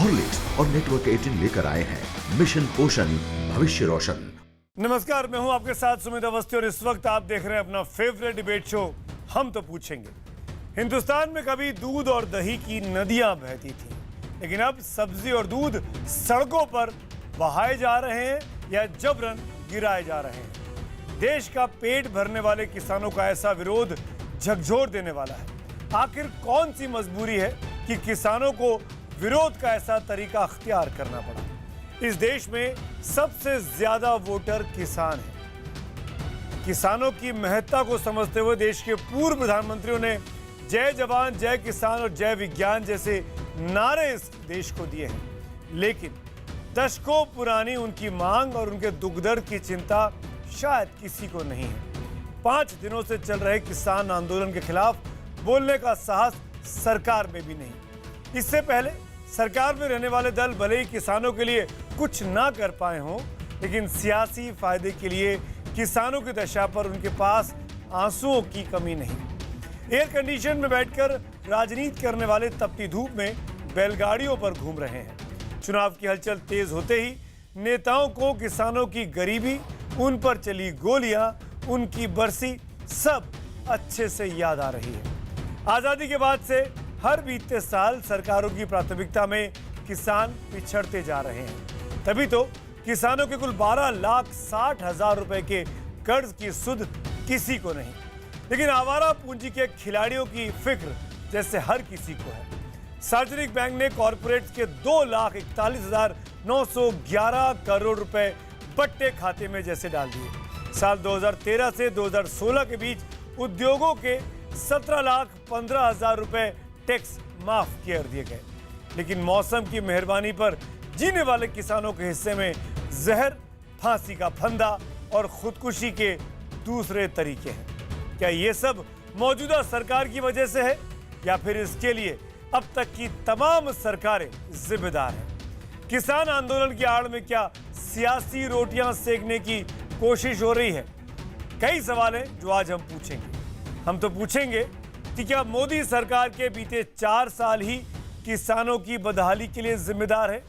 Horlicks और network 18 लेकर आए हैं मिशन पोषण भविष्य रोशन। नमस्कार, मैं हूं आपके साथ सुमित अवस्थी और इस वक्त आप देख रहे हैं अपना फेवरेट डिबेट शो हम तो पूछेंगे। हिंदुस्तान में कभी दूध और दही की नदियां बहती थी, लेकिन अब सब्जी और दूध सड़कों पर बहाए जा रहे हैं या जबरन गिराए जा रहे हैं। देश का पेट भरने वाले किसानों का ऐसा विरोध झकझोर देने वाला है। आखिर कौन सी मजबूरी है कि किसानों को विरोध का ऐसा तरीका अख्तियार करना पड़ा। इस देश में सबसे ज्यादा वोटर किसान हैं। किसानों की महत्ता को समझते हुए देश के पूर्व प्रधानमंत्रियों ने जय जवान जय किसान और जय विज्ञान जैसे नारे इस देश को दिए हैं, लेकिन दशकों पुरानी उनकी मांग और उनके दुख दर्द की चिंता शायद किसी को नहीं है। 5 दिनों से चल रहे किसान आंदोलन के खिलाफ बोलने का साहस सरकार में भी नहीं। इससे पहले सरकार में रहने वाले दल भले ही किसानों के लिए कुछ ना कर पाए हों, लेकिन सियासी फायदे के लिए किसानों की दशा पर उनके पास आंसुओं की कमी नहीं। एयर कंडीशन में बैठकर राजनीति करने वाले तपती धूप में बैलगाड़ियों पर घूम रहे हैं। चुनाव की हलचल तेज होते ही नेताओं को किसानों की गरीबी, उन पर चली गोलियां, उनकी बरसी सब अच्छे से याद आ रही है। आजादी के बाद से हर बीते साल सरकारों की प्राथमिकता में किसान पिछड़ते जा रहे हैं। तभी तो किसानों के कुल 12,60,000 रुपए के कर्ज की सुध किसी को नहीं, लेकिन आवारा पूंजी के खिलाड़ियों की फिक्र जैसे हर किसी को है। सार्वजनिक बैंक ने कॉर्पोरेट्स के 2,41,911 करोड़ रुपए बट्टे खाते में जैसे डाल दिए। साल 2013 से 2016 के बीच उद्योगों के 17,15,000 रुपए टैक्स माफ कर दिए गए, लेकिन मौसम की मेहरबानी पर जीने वाले किसानों के हिस्से में जहर, फांसी का फंदा और खुदकुशी के दूसरे तरीके हैं। क्या ये सब मौजूदा सरकार की वजह से है या फिर इसके लिए अब तक की तमाम सरकारें जिम्मेदार हैं? किसान आंदोलन की आड़ में क्या सियासी रोटियां सेकने की कोशिश हो रही है? कई सवाल हैं जो आज हम पूछेंगे। हम तो पूछेंगे कि क्या मोदी सरकार के बीते 4 साल ही किसानों की बदहाली के लिए जिम्मेदार है?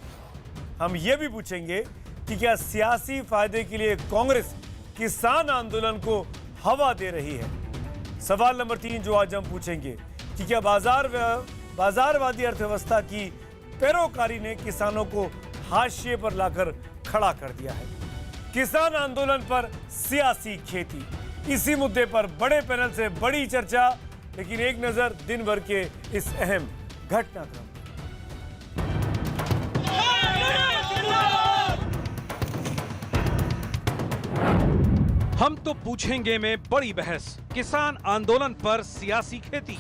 हम ये भी पूछेंगे कि क्या सियासी फायदे के लिए कांग्रेस किसान आंदोलन को हवा दे रही है? सवाल नंबर 3 जो आज हम पूछेंगे कि क्या बाजारवादी अर्थव्यवस्था की पैरोकारी ने किसानों को हाशिए पर लाकर खड़ा कर दिया है? किसान आंदोलन पर सियासी खेती, इसी मुद्दे पर बड़े पैनल से बड़ी चर्चा, लेकिन एक नजर दिन भर के इस अहम घटनाक्रम। हम तो पूछेंगे में बड़ी बहस, किसान आंदोलन पर सियासी खेती।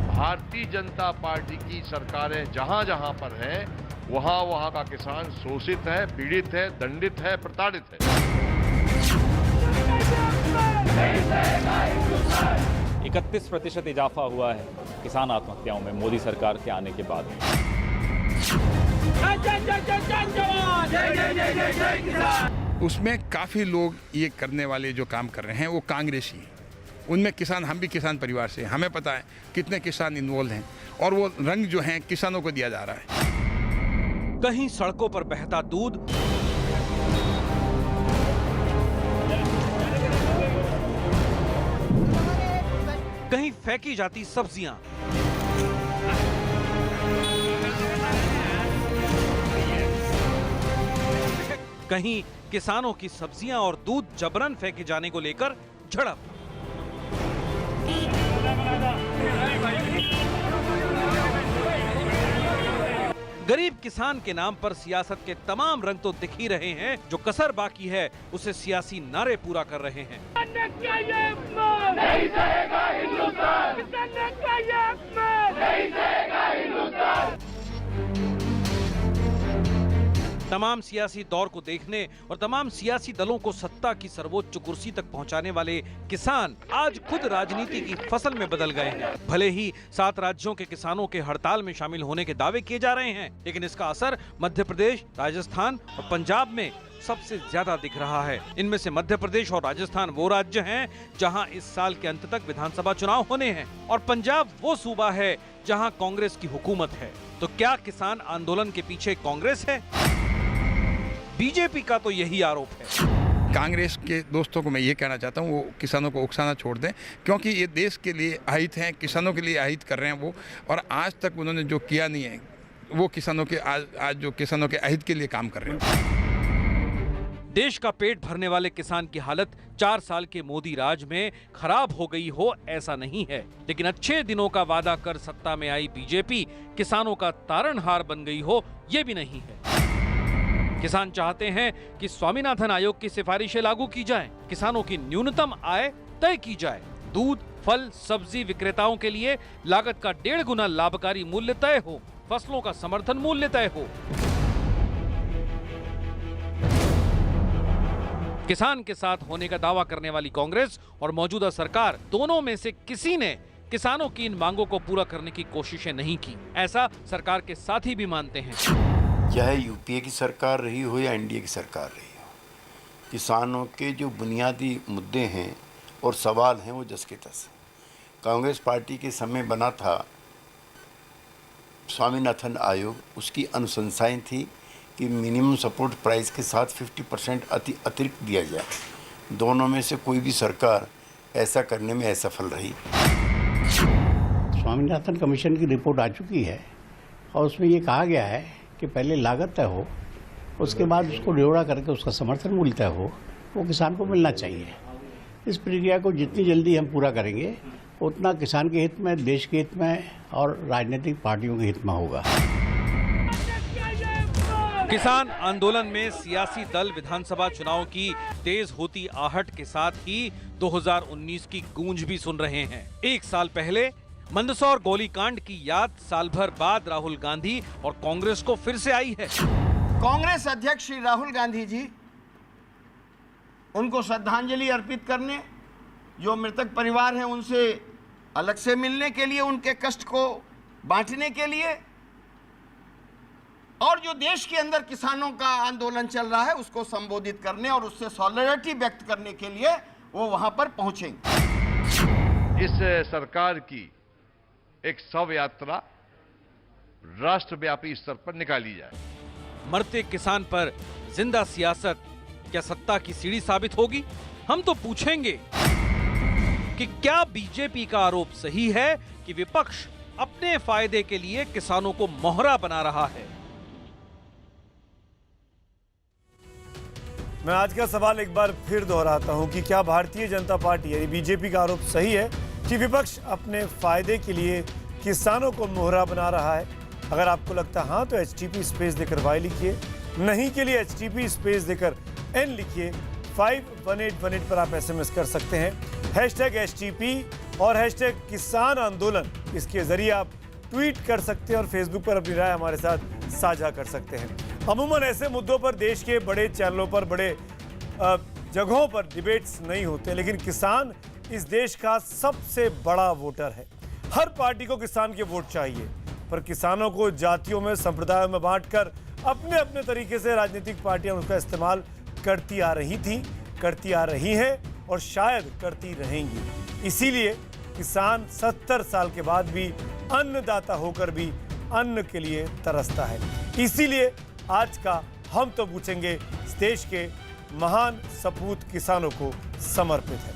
भारतीय जनता पार्टी की सरकारें जहां जहां पर है, वहां का किसान शोषित है, पीड़ित है, दंडित है, प्रताड़ित है। 31% इजाफा हुआ है किसान आत्महत्याओं में मोदी सरकार के आने के बाद। उसमें काफ़ी लोग ये करने वाले जो काम कर रहे हैं वो कांग्रेसी हैं। उनमें किसान, हम भी किसान परिवार से, हमें पता है कितने किसान इन्वॉल्व हैं और वो रंग जो है किसानों को दिया जा रहा है। कहीं सड़कों पर बहता दूध, कहीं फेंकी जाती सब्जियां, कहीं किसानों की सब्जियां और दूध जबरन फेंके जाने को लेकर झड़प। गरीब किसान के नाम पर सियासत के तमाम रंग तो दिख ही रहे हैं, जो कसर बाकी है उसे सियासी नारे पूरा कर रहे हैं। नहीं सहेगा हिंदुस्तान, नहीं सहेगा हिंदुस्तान। तमाम सियासी दौर को देखने और तमाम सियासी दलों को सत्ता की सर्वोच्च कुर्सी तक पहुंचाने वाले किसान आज खुद राजनीति की फसल में बदल गए हैं। भले ही 7 राज्यों के किसानों के हड़ताल में शामिल होने के दावे किए जा रहे हैं, लेकिन इसका असर मध्य प्रदेश, राजस्थान और पंजाब में सबसे ज्यादा दिख रहा है। इनमें से मध्य प्रदेश और राजस्थान वो राज्य हैं जहां इस साल के अंत तक विधानसभा चुनाव होने हैं, और पंजाब वो सूबा है जहां कांग्रेस की हुकूमत है। तो क्या किसान आंदोलन के पीछे कांग्रेस है? बीजेपी का तो यही आरोप है। कांग्रेस के दोस्तों को मैं ये कहना चाहता हूँ, वो किसानों को उकसाना छोड़ दें, क्योंकि ये देश के लिए अहित हैं, किसानों के लिए अहित कर रहे हैं वो, और आज तक उन्होंने जो किया नहीं है वो किसानों के आज जो किसानों के अहित के लिए काम कर रहे हैं। देश का पेट भरने वाले किसान की हालत 4 साल के मोदी राज में खराब हो गई हो ऐसा नहीं है, लेकिन अच्छे दिनों का वादा कर सत्ता में आई बीजेपी किसानों का तारनहार बन गई हो ये भी नहीं है। किसान चाहते हैं कि स्वामीनाथन आयोग की सिफारिशें लागू की जाएं, किसानों की न्यूनतम आय तय की जाए, दूध, फल, सब्जी विक्रेताओं के लिए लागत का 1.5 गुना लाभकारी मूल्य तय हो, फसलों का समर्थन मूल्य तय हो। किसान के साथ होने का दावा करने वाली कांग्रेस और मौजूदा सरकार दोनों में से किसी ने किसानों की इन मांगों को पूरा करने की कोशिशें नहीं की, ऐसा सरकार के साथी भी मानते हैं। चाहे यूपीए की सरकार रही हो या एनडीए की सरकार रही हो, किसानों के जो बुनियादी मुद्दे हैं और सवाल हैं वो जस के तस हैं। कांग्रेस पार्टी के समय बना था स्वामीनाथन आयोग, उसकी अनुशंसाएं थी कि मिनिमम सपोर्ट प्राइस के साथ 50% अतिरिक्त दिया जाए। दोनों में से कोई भी सरकार ऐसा करने में असफल रही। स्वामीनाथन कमीशन की रिपोर्ट आ चुकी है और उसमें ये कहा गया है कि पहले लागत तय हो, उसके बाद उसको जोड़ा करके उसका समर्थन मूल्य तय हो, वो किसान को मिलना चाहिए। इस प्रक्रिया को जितनी जल्दी हम पूरा करेंगे उतना किसान के हित में, देश के हित में और राजनीतिक पार्टियों के हित में होगा। किसान आंदोलन में सियासी दल विधानसभा चुनाव की तेज होती आहट के साथ ही 2019 की गूंज भी सुन रहे हैं। 1 साल पहले मंदसौर गोलीकांड की याद साल भर बाद राहुल गांधी और कांग्रेस को फिर से आई है। कांग्रेस अध्यक्ष श्री राहुल गांधी जी, उनको श्रद्धांजलि अर्पित करने, जो मृतक परिवार हैं उनसे अलग से मिलने के लिए, उनके कष्ट को बांटने के लिए, और जो देश के अंदर किसानों का आंदोलन चल रहा है उसको संबोधित करने और उससे सॉलिडरिटी व्यक्त करने के लिए वो वहां पर पहुंचेंगे। इस सरकार की एक शव यात्रा राष्ट्रव्यापी स्तर पर निकाली जाए। मरते किसान पर जिंदा सियासत क्या सत्ता की सीढ़ी साबित होगी? हम तो पूछेंगे कि क्या बीजेपी का आरोप सही है कि विपक्ष अपने फायदे के लिए किसानों को मोहरा बना रहा है? मैं आज का सवाल एक बार फिर दोहराता हूं कि क्या भारतीय जनता पार्टी यानी बीजेपी का आरोप सही है कि विपक्ष अपने फायदे के लिए किसानों को मोहरा बना रहा है? अगर आपको लगता है हाँ तो HTP स्पेस देकर Y लिखिए, नहीं के लिए HTP स्पेस देकर N लिखिए। 51818 पर आप SMS कर सकते हैं #HTP और #किसान आंदोलन। इसके जरिए आप ट्वीट कर सकते हैं और फेसबुक पर अपनी राय हमारे साथ साझा कर सकते हैं। अमूमन ऐसे मुद्दों पर देश के बड़े चैनलों पर, बड़े जगहों पर डिबेट्स नहीं होते, लेकिन किसान इस देश का सबसे बड़ा वोटर है। हर पार्टी को किसान के वोट चाहिए, पर किसानों को जातियों में, संप्रदायों में बांटकर अपने अपने तरीके से राजनीतिक पार्टियां उसका इस्तेमाल करती आ रही थी, करती आ रही हैं और शायद करती रहेंगी। इसीलिए किसान 70 साल के बाद भी अन्नदाता होकर भी अन्न के लिए तरसता है। इसीलिए आज का हम तो पूछेंगे इस देश के महान सपूत किसानों को समर्पित है।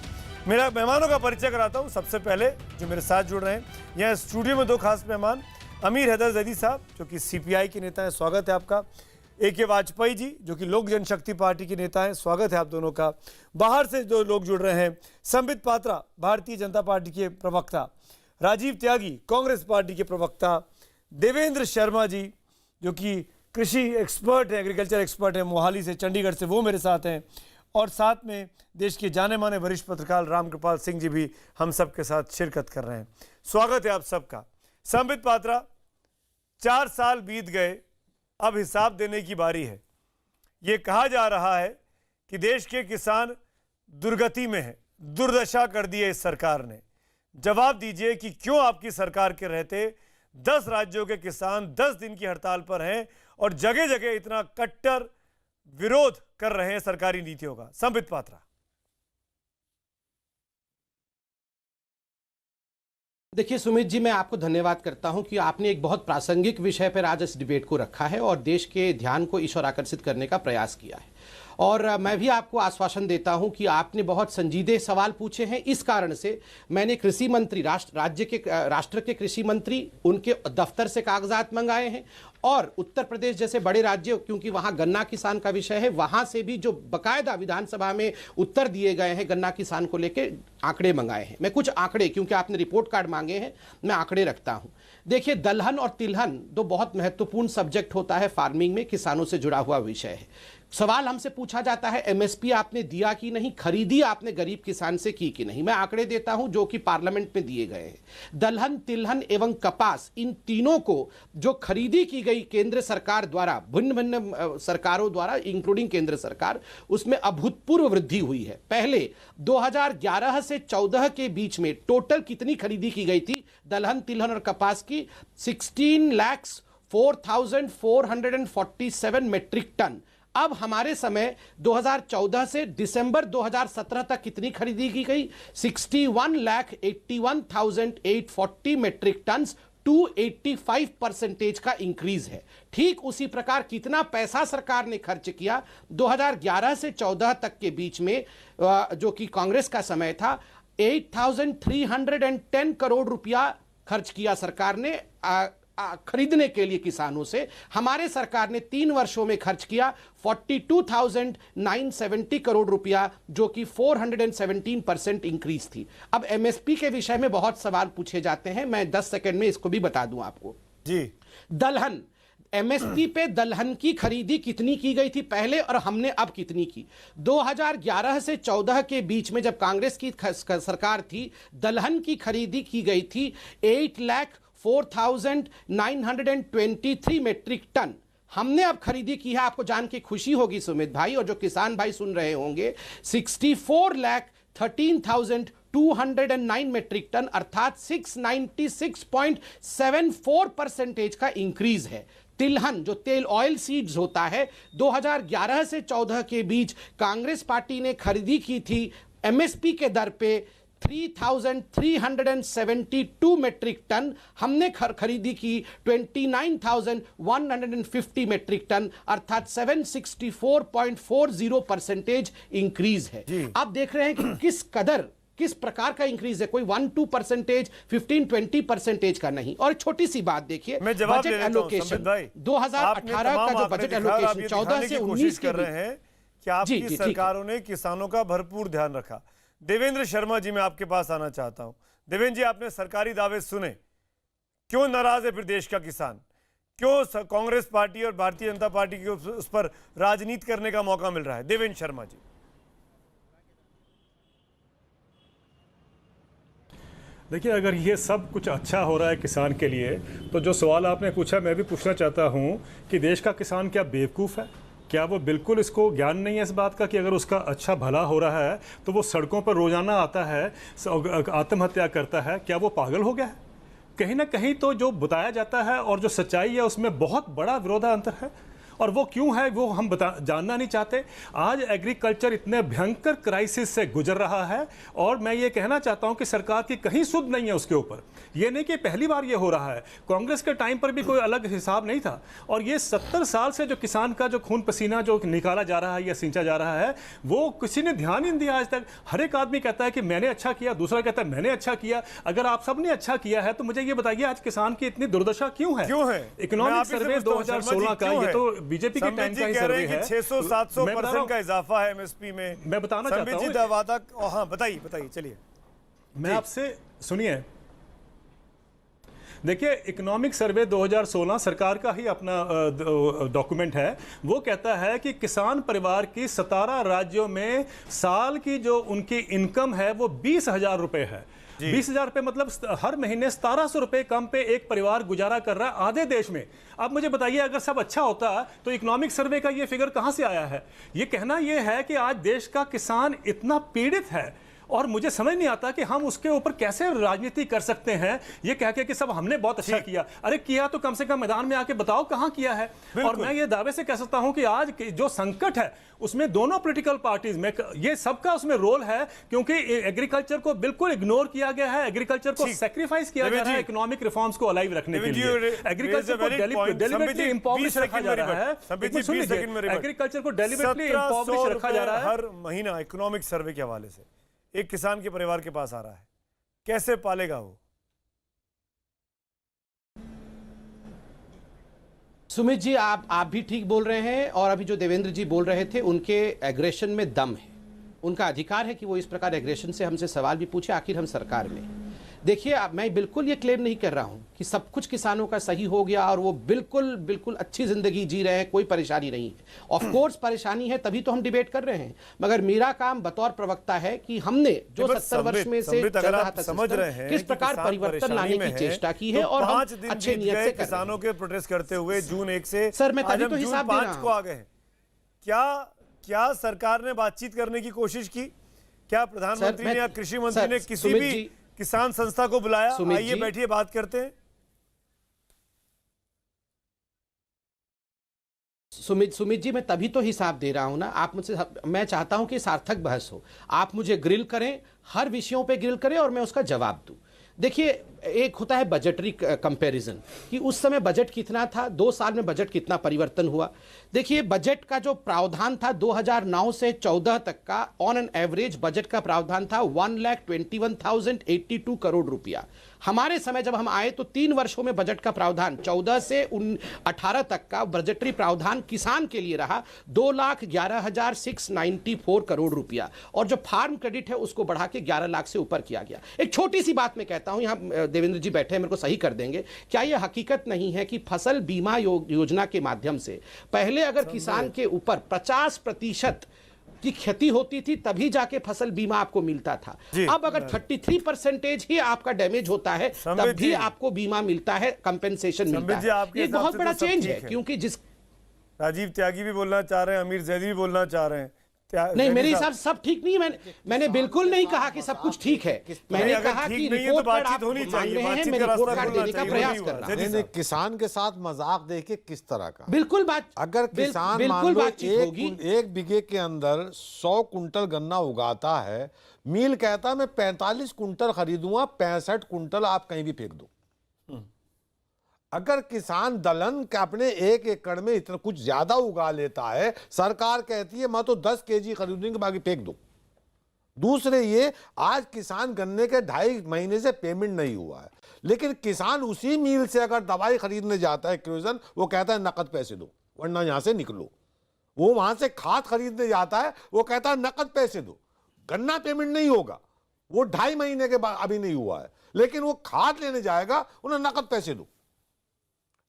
मेरा मेहमानों का परिचय कराता हूं। सबसे पहले जो मेरे साथ जुड़ रहे हैं, यहाँ स्टूडियो में 2 खास मेहमान, अमीर हैदर जैदी साहब जो कि CPI के नेता हैं, स्वागत है आपका। AK वाजपेयी जी जो कि लोक जनशक्ति पार्टी के नेता हैं, स्वागत है आप दोनों का। बाहर से जो लोग जुड़ रहे हैं, संबित पात्रा भारतीय जनता पार्टी के प्रवक्ता, राजीव त्यागी कांग्रेस पार्टी के प्रवक्ता, देवेंद्र शर्मा जी जो कि कृषि एक्सपर्ट हैं, एग्रीकल्चर एक्सपर्ट हैं, मोहाली से, चंडीगढ़ से, वो मेरे साथ हैं, और साथ में देश के जाने माने वरिष्ठ पत्रकार रामकृपाल सिंह जी भी हम सब के साथ शिरकत कर रहे हैं। स्वागत है आप सबका। संबित पात्रा, 4 साल बीत गए, अब हिसाब देने की बारी है। ये कहा जा रहा है कि देश के किसान दुर्गति में है, दुर्दशा कर दी है इस सरकार ने। जवाब दीजिए कि क्यों आपकी सरकार के रहते 10 राज्यों के किसान 10 दिन की हड़ताल पर हैं और जगह जगह इतना कट्टर विरोध कर रहे हैं सरकारी नीतियों का। संबित पात्रा। देखिए सुमित जी, मैं आपको धन्यवाद करता हूं कि आपने एक बहुत प्रासंगिक विषय पर आज इस डिबेट को रखा है और देश के ध्यान को इस ओर आकर्षित करने का प्रयास किया है। और मैं भी आपको आश्वासन देता हूं कि आपने बहुत संजीदे सवाल पूछे हैं। इस कारण से मैंने कृषि मंत्री, राष्ट्र के कृषि मंत्री, उनके दफ्तर से कागजात मंगाए हैं और उत्तर प्रदेश जैसे बड़े राज्य, क्योंकि वहां गन्ना किसान का विषय है, वहां से भी जो बकायदा विधानसभा में उत्तर दिए गए हैं गन्ना किसान को लेकर, आंकड़े मंगाए हैं। मैं कुछ आंकड़े, क्योंकि आपने रिपोर्ट कार्ड मांगे हैं, मैं आंकड़े रखता हूं। देखिए, दलहन और तिलहन दो बहुत महत्वपूर्ण सब्जेक्ट होता है फार्मिंग में, किसानों से जुड़ा हुआ विषय है। सवाल हमसे पूछा जाता है एमएसपी आपने दिया कि नहीं, खरीदी आपने गरीब किसान से की कि नहीं। मैं आंकड़े देता हूं जो कि पार्लियामेंट में दिए गए हैं। दलहन, तिलहन एवं कपास, इन तीनों को जो खरीदी की गई केंद्र सरकार द्वारा, भिन्न भिन्न सरकारों द्वारा इंक्लूडिंग केंद्र सरकार, उसमें अभूतपूर्व वृद्धि हुई है। पहले 2011 से 14 के बीच में टोटल कितनी खरीदी की गई थी दलहन, तिलहन और कपास की? 16,04,447 मेट्रिक टन। अब हमारे समय 2014 से दिसंबर 2017 तक कितनी खरीदी की गई? 61,81,840 मेट्रिक टन, 285% का इंक्रीज है। ठीक उसी प्रकार कितना पैसा सरकार ने खर्च किया 2011 से 14 तक के बीच में, जो कि कांग्रेस का समय था, 8,310 करोड़ रुपया खर्च किया सरकार ने खरीदने के लिए किसानों से। हमारे सरकार ने 3 वर्षों में खर्च किया 42,970 करोड़ रुपया, जो कि 417% इंक्रीज थी। अब एमएसपी के विषय में बहुत सवाल पूछे जाते हैं, मैं 10 सेकंड में इसको भी बता दूं आपको जी। दलहन, एमएसपी पे दलहन की खरीदी कितनी की गई थी पहले और हमने अब कितनी की? 2011 से 14 के बीच में जब कांग्रेस की सरकार थी, दलहन की खरीदी की गई थी 8,04,923 मेट्रिक टन। हमने अब खरीदी की है, आपको जान के खुशी होगी सुमित भाई और जो किसान भाई सुन रहे होंगे, 64,13,209 मेट्रिक टन, अर्थात 696.74% का इंक्रीज है। तिलहन, जो तेल ऑयल सीड्स होता है, 2011 से 14 के बीच कांग्रेस पार्टी ने खरीदी की थी एमएसपी के दर पे 3,372 मेट्रिक टन। हमने खरीदी की 29,150 मेट्रिक टन, अर्थात 764.40% इंक्रीज है। आप देख रहे हैं कि किस प्रकार का इंक्रीज है, कोई 1-2%, 15-20% का नहीं। और छोटी सी बात देखिए, बजट एलोकेशन 2018 का जो बजट एलोकेशन 14 से 19 कर रहे हैं कि आपकी सरकारों ने किसानों का भरपूर ध्यान रखा। देवेंद्र शर्मा जी, मैं आपके पास आना चाहता हूं। देवेंद्र जी, आपने सरकारी दावे सुने, क्यों नाराज है फिर देश का किसान? क्यों कांग्रेस पार्टी और भारतीय जनता पार्टी को उस पर राजनीति करने का मौका मिल रहा है? देवेंद्र शर्मा जी। देखिए, अगर ये सब कुछ अच्छा हो रहा है किसान के लिए, तो जो सवाल आपने पूछा मैं भी पूछना चाहता हूं कि देश का किसान क्या बेवकूफ़ है? क्या वो बिल्कुल इसको ज्ञान नहीं है इस बात का कि अगर उसका अच्छा भला हो रहा है तो वो सड़कों पर रोजाना आता है, आत्महत्या करता है? क्या वो पागल हो गया है? कहीं ना कहीं तो जो बताया जाता है और जो सच्चाई है उसमें बहुत बड़ा विरोधांतर है। और वो क्यों है वो हम जानना नहीं चाहते। आज एग्रीकल्चर इतने भयंकर क्राइसिस से गुजर रहा है और मैं ये कहना चाहता हूं कि सरकार की कहीं सुध नहीं है उसके ऊपर। ये नहीं कि पहली बार ये हो रहा है, कांग्रेस के टाइम पर भी कोई अलग हिसाब नहीं था। और ये 70 साल से जो किसान का जो खून पसीना जो निकाला जा रहा है या सींचा जा रहा है, वो किसी ने ध्यान ही नहीं दिया आज तक। हर एक आदमी कहता है कि मैंने अच्छा किया, दूसरा कहता है मैंने अच्छा किया। अगर आप सबने अच्छा किया है तो मुझे ये बताइए आज किसान की इतनी दुर्दशा क्यों है? इकोनॉमिक सर्वे 2016 का, ये तो बीजेपी के टाइम का ही सर्वे है। 600-700% का इजाफा है एमएसपी में। मैं बताना चाहता हूं। हाँ, बताइए चलिए। मैं आपसे सुनिए, देखिए, इकोनॉमिक सर्वे 2016 सरकार का ही अपना डॉक्यूमेंट है। वो कहता है कि किसान परिवार की 17 राज्यों में साल की जो उनकी इनकम है वो 20,000 रुपए है। 20,000 रुपए मतलब हर महीने 1,700 रुपए कम पे एक परिवार गुजारा कर रहा है आधे देश में। अब मुझे बताइए, अगर सब अच्छा होता तो इकोनॉमिक सर्वे का ये फिगर कहां से आया है? ये कहना ये है कि आज देश का किसान इतना पीड़ित है और मुझे समझ नहीं आता कि हम उसके ऊपर कैसे राजनीति कर सकते हैं, ये कह के कि सब हमने बहुत अच्छा किया। अरे किया तो कम से कम मैदान में आके बताओ कहां किया है। और मैं ये दावे से कह सकता हूं कि आज जो संकट है उसमें दोनों पॉलिटिकल पार्टीज में ये सबका उसमें रोल है, क्योंकि एग्रीकल्चर को बिल्कुल इग्नोर किया गया है, एग्रीकल्चर को सैक्रिफाइस किया गया है इकोनॉमिक रिफॉर्म्स को अलाइव रखने के लिए। एग्रीकल्चर को डेलिबरेटली इम्पॉवरिश रखा जा रहा है। एग्रीकल्चर को डेलिबरेटली इम्पॉवरिश रखा जा रहा है। हर महीना इकोनॉमिक सर्वे के हवाले से एक किसान के परिवार के पास आ रहा है, कैसे पालेगा वो? सुमित जी, आप भी ठीक बोल रहे हैं, और अभी जो देवेंद्र जी बोल रहे थे उनके एग्रेशन में दम है। उनका अधिकार है कि वो इस प्रकार एग्रेशन से हमसे सवाल भी पूछे, आखिर हम सरकार में। देखिए, मैं बिल्कुल ये क्लेम नहीं कर रहा हूं कि सब कुछ किसानों का सही हो गया और वो बिल्कुल अच्छी जिंदगी जी रहे हैं, कोई परेशानी नहीं है। ऑफ कोर्स परेशानी है, तभी तो हम डिबेट कर रहे हैं। मगर मेरा काम बतौर प्रवक्ता है कि हमने जो 70 वर्ष में से चल रहा था समझ रहे हैं किस प्रकार परिवर्तन लाने की चेष्टा की है, और हम अच्छे नियत से किसानों के प्रोटेस्ट करते हुए जून 1 से सर मैं तभी तो हिसाब दे रहा को आ गए। क्या सरकार ने बातचीत करने की कोशिश की? क्या प्रधानमंत्री ने या कृषि मंत्री ने किसी भी किसान संस्था को बुलाया, आइए बैठिए बात करते हैं? सुमित जी, मैं तभी तो हिसाब दे रहा हूं ना। आप मुझसे, मैं चाहता हूं कि सार्थक बहस हो, आप मुझे ग्रिल करें, हर विषयों पे ग्रिल करें और मैं उसका जवाब दूं। देखिए, एक होता है बजटरी कंपैरिजन कि उस समय बजट कितना था, 2 साल में बजट कितना परिवर्तन हुआ। देखिए, बजट का जो प्रावधान था 2009 से 14 तक का, ऑन एन एवरेज बजट का प्रावधान था 1,21,082 करोड़ रुपया। हमारे समय जब हम आए तो 3 वर्षों में बजट का प्रावधान 14 से 18 तक का बजटरी प्रावधान किसान के लिए रहा 2,11,694 करोड़ रुपया, और जो फार्म क्रेडिट है उसको बढ़ा के 11 लाख से ऊपर किया गया। एक छोटी सी बात मैं कहता हूं, यहां देवेंद्र जी बैठे हैं, मेरे को सही कर देंगे, क्या यह हकीकत नहीं है कि फसल बीमा योजना के माध्यम से पहले अगर किसान के ऊपर 50% की क्षति होती थी तभी जाके फसल बीमा आपको मिलता था। अब अगर 33% ही आपका डैमेज होता है तब भी आपको बीमा मिलता है, कंपेंसेशन मिलता है। ये बहुत बड़ा चेंज है, क्योंकि जिस राजीव त्यागी भी बोलना चाह रहे हैं, अमीर जैदी भी बोलना चाह रहे हैं। नहीं, मेरे हिसाब से सब ठीक नहीं है। मैंने बिल्कुल नहीं कहा कि सब कुछ ठीक है। मैंने कहा कि रिपोर्ट कार्ड होनी चाहिए, मैं रिपोर्ट कार्ड देने का प्रयास कर रहा हूं। किसान के साथ मजाक देखिए किस तरह का। बिल्कुल बात, अगर किसान मान लो एक बीघे के अंदर 100 कुंटल गन्ना उगाता है, मिल कहता मैं 45 कुंटल खरीदूंगा, 65 कुंटल आप कहीं भी फेंक दो। अगर किसान दलहन के अपने 1 एकड़ में इतना कुछ ज्यादा उगा लेता है, सरकार कहती है मैं तो 10 केजी खरीदूंगी, बाकी फेंक दो। दूसरे ये, आज किसान गन्ने के 2.5 महीने से पेमेंट नहीं हुआ है, लेकिन किसान उसी मिल से अगर दवाई खरीदने जाता है क्रोजन, वो कहता है नकद पैसे दो वरना यहां से निकलो। वो वहां से खाद खरीदने जाता है, वो कहता है नकद पैसे दो, गन्ना पेमेंट नहीं होगा, वो 2.5 महीने के बाद अभी नहीं हुआ है, लेकिन वो खाद लेने जाएगा, उन्हें नकद पैसे दो।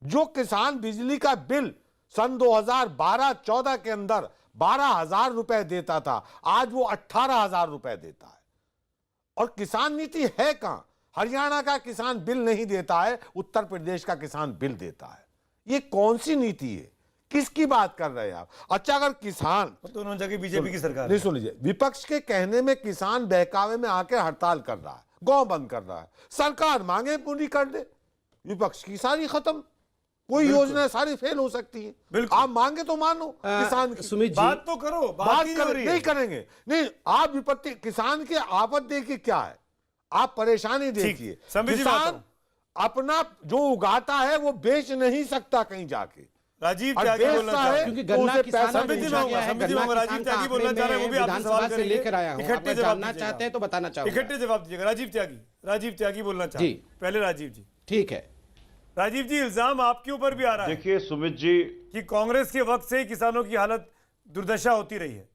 जो किसान बिजली का बिल सन 2012-14 के अंदर 12,000 रुपए देता था, आज वो 18,000 रुपए देता है। और किसान नीति है कहां? हरियाणा का किसान बिल नहीं देता है, उत्तर प्रदेश का किसान बिल देता है। ये कौन सी नीति है? किसकी बात कर रहे हैं आप? अच्छा, अगर किसान दोनों जगह बीजेपी की सरकार नहीं, सुन लीजिए, विपक्ष के कहने में किसान बहकावे में आकर हड़ताल कर रहा है, गांव बंद कर रहा है, सरकार मांगे पूरी कर दे, विपक्ष की सारी खत्म, कोई योजना सारी फेल हो सकती है। आप मांगे तो मानो किसान की, सुमित जी बात तो करो, बात नहीं करेंगे। नहीं, आप विपत्ति किसान के आफत देखिए क्या है, आप परेशानी देखिए। किसान अपना जो उगाता है वो बेच नहीं सकता कहीं जाके। राजीव त्यागी बोलना है, क्योंकि गन्ना किसान राजीव त्यागी बोलना चाह रहे हैं, वो भी आपसे सवाल से लेकर आया हूं। इकट्ठे जानना चाहते हैं तो बताना चाहूंगा, इकट्ठे जवाब दीजिएगा। राजीव त्यागी बोलना चाहते हैं, पहले राजीव जी। ठीक है राजीव जी, इल्जाम आपके ऊपर भी आ रहा है। देखिए सुमित जी, कि कांग्रेस के वक्त से ही किसानों की हालत दुर्दशा होती रही है।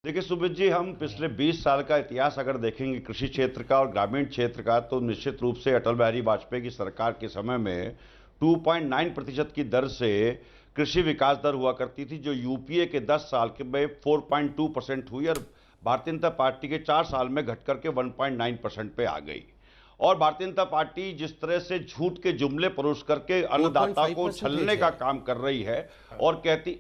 देखिए सुमित जी, हम पिछले 20 साल का इतिहास अगर देखेंगे कृषि क्षेत्र का और ग्रामीण क्षेत्र का, तो निश्चित रूप से अटल बिहारी वाजपेयी की सरकार के समय में 2.9% की दर से कृषि विकास दर हुआ करती थी, जो यूपीए के 10 साल के में 4.2% हुई और भारतीय जनता पार्टी के 4 साल में घट करके 1.9% पे आ गई। और भारतीय जनता पार्टी जिस तरह से झूठ के जुमले परोस करके अन्नदाता को छलने का काम कर रही है और कहती,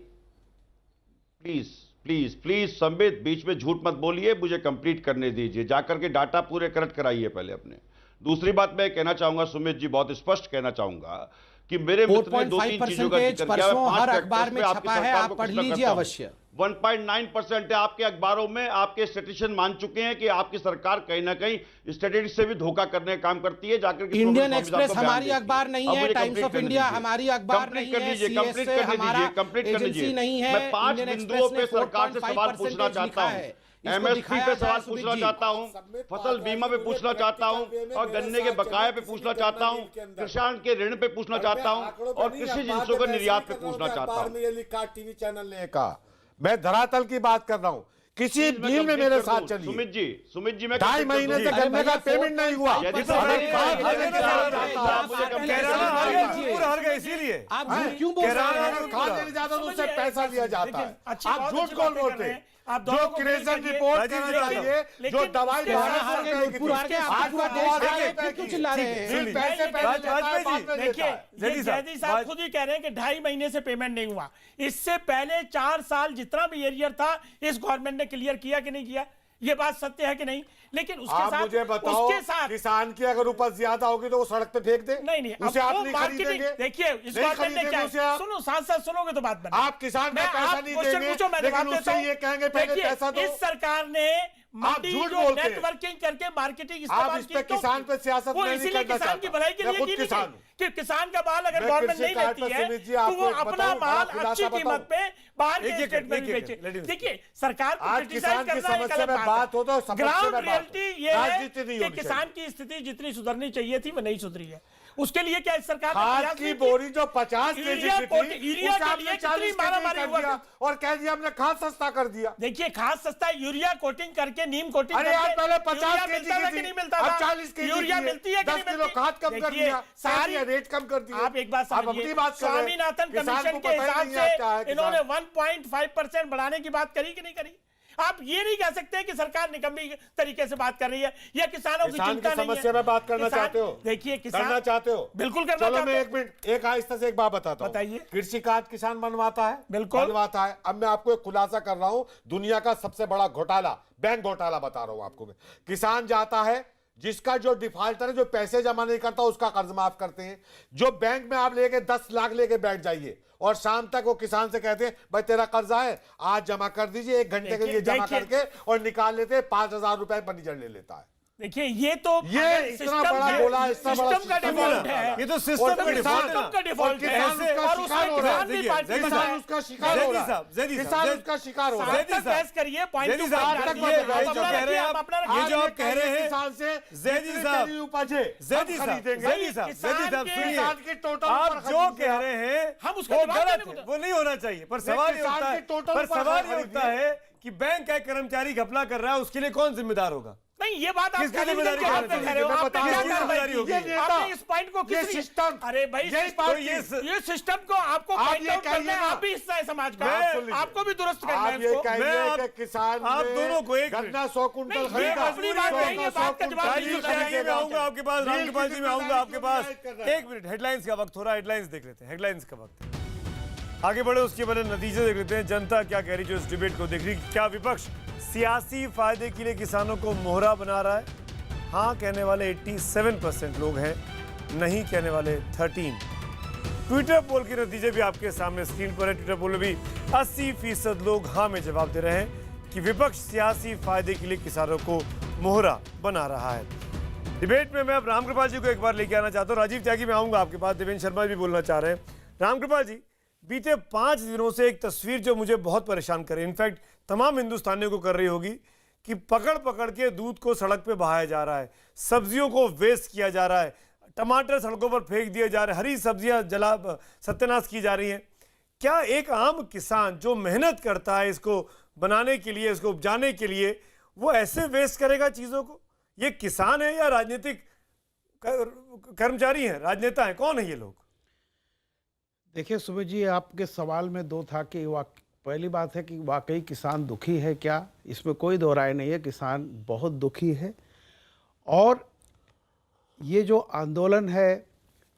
प्लीज प्लीज प्लीज संबित, बीच में झूठ मत बोलिए, मुझे कंप्लीट करने दीजिए, जाकर के डाटा पूरे करेक्ट कराइए पहले अपने। दूसरी बात मैं कहना चाहूंगा सुमित जी, बहुत स्पष्ट कहना चाहूंगा कि मेरे मित्र ने 2-3 चीजों का जिक्र किया है, 5 अखबार में छपा है, आप पढ़ लीजिए अवश्य। 1.9% है आपके अखबारों में, आपके स्टैटिस्टिशियन मान चुके हैं कि आपकी सरकार कहीं ना कहीं स्टैटिस्टिक्स से भी धोखा करने का काम करती है। जाकर इंडियन एक्सप्रेस हमारी अखबार नहीं है, टाइम्स ऑफ इंडिया हमारी अखबार नहीं है, सीएसए हमारा एजेंसी नहीं है। मैं 5 बिंदुओं पे सरकार से सवाल पूछना चाहता हूं। एमएसपी पे सवाल पूछना चाहता हूं, फसल बीमा पे पूछना चाहता हूं, और गन्ने के बकाये पे पूछना चाहता हूं, किसान के ऋण पे पूछना चाहता हूं, और कृषि जिंसों के निर्यात पे पूछना चाहता हूं। ये लिखा टीवी चैनल ने कहा, मैं धरातल की बात कर रहा हूं, किसी डील में मेरे साथ चलिए। सुमित जी मैं 2.5 महीने से गन्ने का पेमेंट नहीं हुआ। इसीलिए आप क्यों बोल रहे हैं? खाद देने जाता तो उससे पैसा लिया जाता है। आप झूठ कौन बोलते हैं? जो क्रेजन रिपोर्ट करना चाहिए, जो दवाई जयदी साहब खुद ही कह रहे हैं कि 2.5 महीने से पेमेंट नहीं हुआ। इससे पहले 4 साल जितना भी एरियर था इस गवर्नमेंट ने क्लियर किया कि नहीं किया? ये बात सत्य है कि नहीं? लेकिन उसके साथ मुझे बताओ, उसके साथ किसान की अगर उपज ज्यादा होगी तो वो सड़क पे फेंक दे? नहीं, उसे आप नहीं खरीदेंगे। देखिए इस गवर्नमेंट ने क्या, सुनो साथ सुनोगे तो बात बने। आप किसान का पैसा नहीं देंगे, लेकिन उससे ये कहेंगे पहले पैसा दो। इस सरकार ने आप झूठ बोलते हैं, नेटवर्किंग करके मार्केटिंग आप इस पे किसान पे सियासत नहीं करना चाहते। किसान की भलाई के लिए कि किसान का माल अगर गवर्नमेंट नहीं लेती है तो वो अपना माल अच्छी कीमत पे बाहर के स्टेट में भी बेचे। देखिए सरकार को क्रिटिसाइज करना एक अलग बात है, ग्राउंड रियलिटी ये है कि किसान की स्थिति जितनी सुधरनी चाहिए थी वो नहीं सुधरी है। उसके लिए क्या इस सरकार खाद की बोरी जो 50 केजी की थी, उसका आपने 40 केजी कर दिया और कह दिया हमने खाद सस्ता कर दिया। देखिए खाद सस्ता, यूरिया कोटिंग करके, नीम कोटिंग अरे यार पहले 50 केजी की थी, नहीं मिलता अब था। 40 केजी यूरिया मिलती है कि नहीं 10 किलो खाद कम कर दिया, सारी रेट कम कर दिया। आप एक बात समझिए, स्वामीनाथन कमीशन के हिसाब से इन्होंने 1.5% बढ़ाने की बात करी कि नहीं करी? आप ये नहीं कह सकते कि सरकार निकम्मी तरीके से बात कर रही है या किसानों की चिंता नहीं है। समस्या में बात करना चाहते हो? देखिए किसान करना चाहते हो, बिल्कुल करना चलो चाहते मैं एक मिनट एक आहिस्ता से एक बात बताता हूं। बताइए। कृषि कार्ड किसान बनवाता है, बिल्कुल बनवाता है। अब मैं आपको एक खुलासा कर रहा हूं, दुनिया का सबसे बड़ा घोटाला, बैंक घोटाला बता रहा हूं आपको मैं। किसान जाता है, जिसका जो डिफॉल्टर है, जो पैसे जमा नहीं करता, उसका कर्ज माफ करते हैं। जो बैंक में आप लेके 10 लाख लेके बैठ जाइए और शाम तक वो किसान से कहते हैं भाई तेरा कर्जा है आज जमा कर दीजिए, 1 घंटे के लिए जमा करके और निकाल लेते हैं, 5,000 रुपए फर्नीचर ले लेता है। देखिए ये तो इतना बड़ा बोला, इतना बड़ा सिस्टम का डिफॉल्ट है, ये तो सिस्टम का डिफॉल्ट है। और उसका शिकार हो रहा है, किसान उसका शिकार हो रहा है। बहस करिए, पॉइंट जो आप कह रहे हैं किसान से जैदी साहब उपजे आप जो कह रहे हैं हम उसका वो गलत है, वो नहीं होना चाहिए। पर सवाल ये उठता है कि बैंक का कर्मचारी घपला कर रहा है, उसके लिए कौन जिम्मेदार होगा? नहीं ये बात आप किसकी जिम्मेदारी कह रहे हो? जिम्मेदारी होगी? आपने इस पॉइंट को किस सिस्टम, अरे भाई ये सिस्टम को आपको पॉइंट आउट करना है, आप भी हिस्सा है समाज का, आपको भी दुरुस्त करना है इसको। मैं किसान आप दोनों को एक गन्ना 100 कुंटल खरीदा, अपनी बात नहीं है, बात का जवाब मैं आऊंगा आपके पास, रामकृपाल जी मैं आऊंगा आपके पास। 1 मिनट, हेडलाइंस का वक्त हो रहा है, हेडलाइंस देख लेते हैं, हेडलाइंस का वक्त। आगे बढ़े उसके पहले नतीजे देख लेते हैं, जनता क्या कह रही है जो इस डिबेट को देख रही। क्या विपक्ष सियासी फायदे के लिए किसानों को मोहरा बना रहा है? हाँ कहने वाले 87% लोग हैं, नहीं कहने वाले 13। ट्विटर पोल के नतीजे भी आपके सामने स्क्रीन पर है। ट्विटर पोल में भी 80% लोग हाँ में जवाब दे रहे हैं कि विपक्ष सियासी फायदे के लिए किसानों को मोहरा बना रहा है। डिबेट में मैं अब रामकृपाल जी को एक बार लेके आना चाहता हूँ। राजीव त्यागी में आऊंगा आपके पास, देवेंद्र शर्मा भी बोलना चाह रहे हैं। रामकृपाल जी, बीते 5 दिनों से एक तस्वीर जो मुझे बहुत परेशान करे, इनफैक्ट तमाम हिंदुस्तानियों को कर रही होगी, कि पकड़ पकड़ के दूध को सड़क पे बहाया जा रहा है, सब्जियों को वेस्ट किया जा रहा है, टमाटर सड़कों पर फेंक दिए जा रहे हैं, हरी सब्जियां जला सत्यानाश की जा रही हैं। क्या एक आम किसान जो मेहनत करता है इसको बनाने के लिए, इसको उपजाने के लिए, वो ऐसे वेस्ट करेगा चीज़ों को? ये किसान है या राजनीतिक कर्मचारी हैं, राजनेता हैं, कौन है ये लोग? देखिए सुमित जी, आपके सवाल में 2 था कि पहली बात है कि वाकई किसान दुखी है क्या? इसमें कोई दो राय नहीं है, किसान बहुत दुखी है। और ये जो आंदोलन है,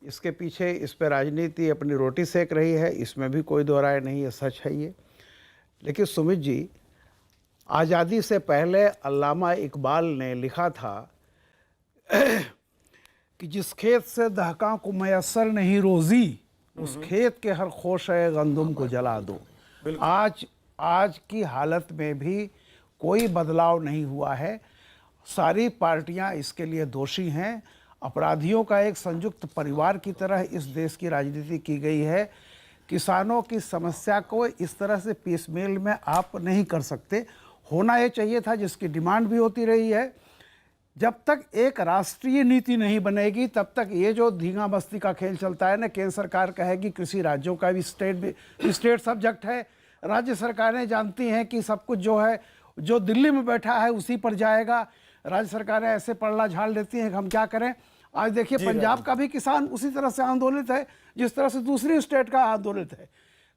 इसके पीछे इस पर राजनीति अपनी रोटी सेक रही है, इसमें भी कोई दो राय नहीं है, सच है ये। लेकिन सुमित जी, आज़ादी से पहले अल्लामा इकबाल ने लिखा था कि जिस खेत से दहका को मैसर नहीं रोज़ी, उस खेत के हर खोशे गंदुम को जला दो। आज की हालत में भी कोई बदलाव नहीं हुआ है। सारी पार्टियां इसके लिए दोषी हैं। अपराधियों का एक संयुक्त परिवार की तरह इस देश की राजनीति की गई है। किसानों की समस्या को इस तरह से पीसमेल में आप नहीं कर सकते। होना ये चाहिए था, जिसकी डिमांड भी होती रही है। जब तक एक राष्ट्रीय नीति नहीं बनेगी तब तक ये जो धींगा मस्ती का खेल चलता है ना, केंद्र सरकार कहेगी कृषि राज्यों का भी स्टेट सब्जेक्ट है, राज्य सरकारें जानती हैं कि सब कुछ जो है जो दिल्ली में बैठा है उसी पर जाएगा। राज्य सरकारें ऐसे पड़ला झाड़ लेती हैं कि हम क्या करें। आज देखिए पंजाब का भी किसान उसी तरह से आंदोलित है जिस तरह से दूसरी स्टेट का आंदोलित है,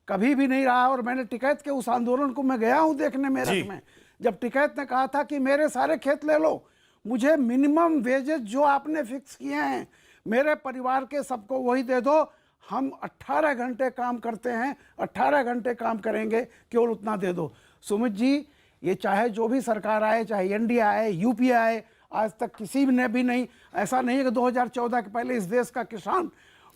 कभी भी नहीं रहा। और मैंने टिकैत के उस आंदोलन को मैं गया हूँ देखने मेरठ में, जब टिकैत ने कहा था कि मेरे सारे खेत ले लो, मुझे मिनिमम वेजेस जो आपने फिक्स किए हैं मेरे परिवार के सबको वही दे दो। हम 18 घंटे काम करते हैं, 18 घंटे काम करेंगे, केवल उतना दे दो। सुमित जी, ये चाहे जो भी सरकार आए, चाहे एनडीए आए, यूपीए आए, आज तक किसी ने भी नहीं, ऐसा नहीं है कि 2014 के पहले इस देश का किसान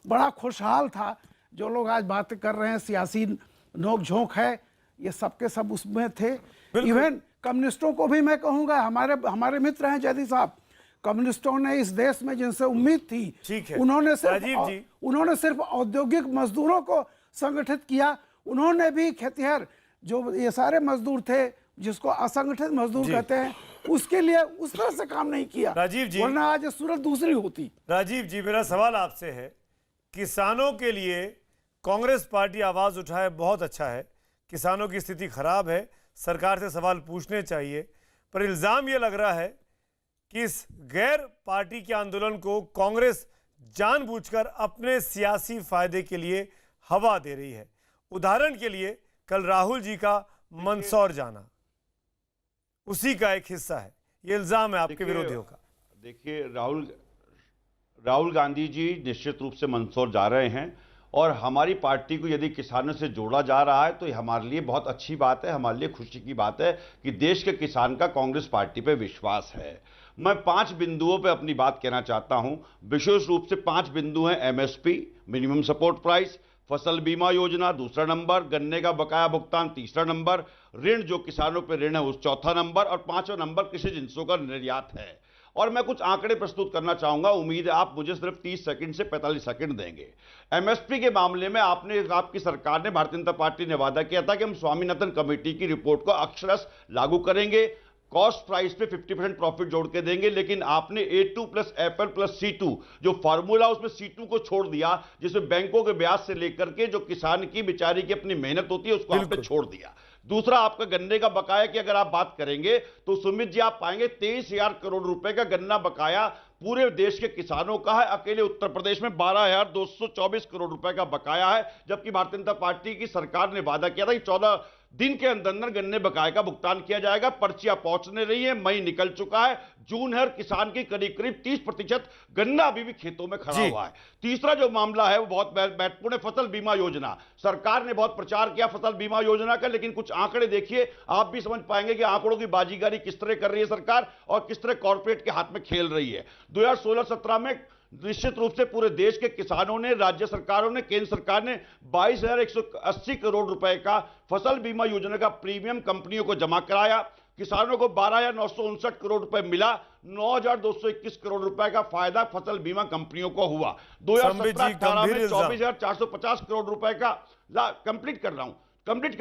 बड़ा खुशहाल था। जो लोग आज बातें कर रहे हैं सियासी नोक झोंक है, ये सबके सब उसमें थे। इवन कम्युनिस्टों को भी मैं कहूँगा, हमारे मित्र हैं जयदी साहब, कम्युनिस्टों ने इस देश में जिनसे उम्मीद थी, उन्होंने सिर्फ औद्योगिक मजदूरों को संगठित किया। उन्होंने भी खेतिहर जो ये सारे मजदूर थे जिसको असंगठित मजदूर कहते हैं, उसके लिए उस तरह से काम नहीं किया। राजीव जी, वरना आज सूरत दूसरी होती। राजीव जी, मेरा सवाल आपसे है, किसानों के लिए कांग्रेस पार्टी आवाज उठाए, बहुत अच्छा है। किसानों की स्थिति खराब है, सरकार से सवाल पूछने चाहिए, पर इल्जाम ये लग रहा है कि इस गैर पार्टी के आंदोलन को कांग्रेस जानबूझकर अपने सियासी फायदे के लिए हवा दे रही है। उदाहरण के लिए कल राहुल जी का मंदसौर जाना उसी का एक हिस्सा है, ये इल्जाम है आपके विरोधियों का। देखिए, राहुल गांधी जी निश्चित रूप से मंदसौर जा रहे हैं और हमारी पार्टी को यदि किसानों से जोड़ा जा रहा है तो ये हमारे लिए बहुत अच्छी बात है, हमारे लिए खुशी की बात है कि देश के किसान का कांग्रेस पार्टी पे विश्वास है। मैं 5 बिंदुओं पे अपनी बात कहना चाहता हूं। विशेष रूप से 5 बिंदु हैं। एमएसपी, मिनिमम सपोर्ट प्राइस, फसल बीमा योजना दूसरा नंबर, गन्ने का बकाया भुगतान तीसरा नंबर, ऋण जो किसानों पर ऋण है उस चौथा नंबर, और 5वां नंबर कृषि जिंसों का निर्यात है। और मैं कुछ आंकड़े प्रस्तुत करना चाहूंगा, उम्मीद है आप मुझे सिर्फ 30 सेकंड से 45 सेकंड देंगे। एमएसपी के मामले में आपकी सरकार ने, भारतीय जनता पार्टी ने वादा किया था कि हम स्वामीनाथन कमेटी की रिपोर्ट को अक्षरशः लागू करेंगे, कॉस्ट प्राइस पे 50% प्रॉफिट जोड़ के देंगे। लेकिन आपने A2 + FL + C2 जो फार्मूला, उसमें C2 को छोड़ दिया, जिसमें बैंकों के ब्याज से लेकर के जो किसान की बेचारी की अपनी मेहनत होती है उसको आपने छोड़ दिया। दूसरा, आपका गन्ने का बकाया की अगर आप बात करेंगे तो सुमित जी आप पाएंगे 23,000 करोड़ रुपए का गन्ना बकाया पूरे देश के किसानों का है। अकेले उत्तर प्रदेश में 12,224 करोड़ रुपए का बकाया है, जबकि भारतीय जनता पार्टी की सरकार ने वादा किया था कि 14 दिन के अंदर गन्ने बकाये का भुगतान किया जाएगा। पर्चियां पहुंचने रही है, मई निकल चुका है, जून है और किसान की करीब 30% गन्ना अभी भी खेतों में खड़ा हुआ है। तीसरा जो मामला है वो बहुत महत्वपूर्ण है, फसल बीमा योजना। सरकार ने बहुत प्रचार किया फसल बीमा योजना का, लेकिन कुछ आंकड़े देखिए, आप भी समझ पाएंगे कि आंकड़ों की बाजीगारी किस तरह कर रही है सरकार और किस तरह कॉर्पोरेट के हाथ में खेल रही है। 2016-17 में निश्चित रूप से पूरे देश के किसानों ने, राज्य सरकारों ने, केंद्र सरकार ने 22,180 करोड़ रुपए का फसल बीमा योजना का प्रीमियम कंपनियों को जमा कराया। किसानों को 12,959 करोड़ रुपए मिला, 9,221 करोड़ रुपए का फायदा फसल बीमा कंपनियों को हुआ। 2017-18 में 24,450 करोड़ रुपए का कंप्लीट कर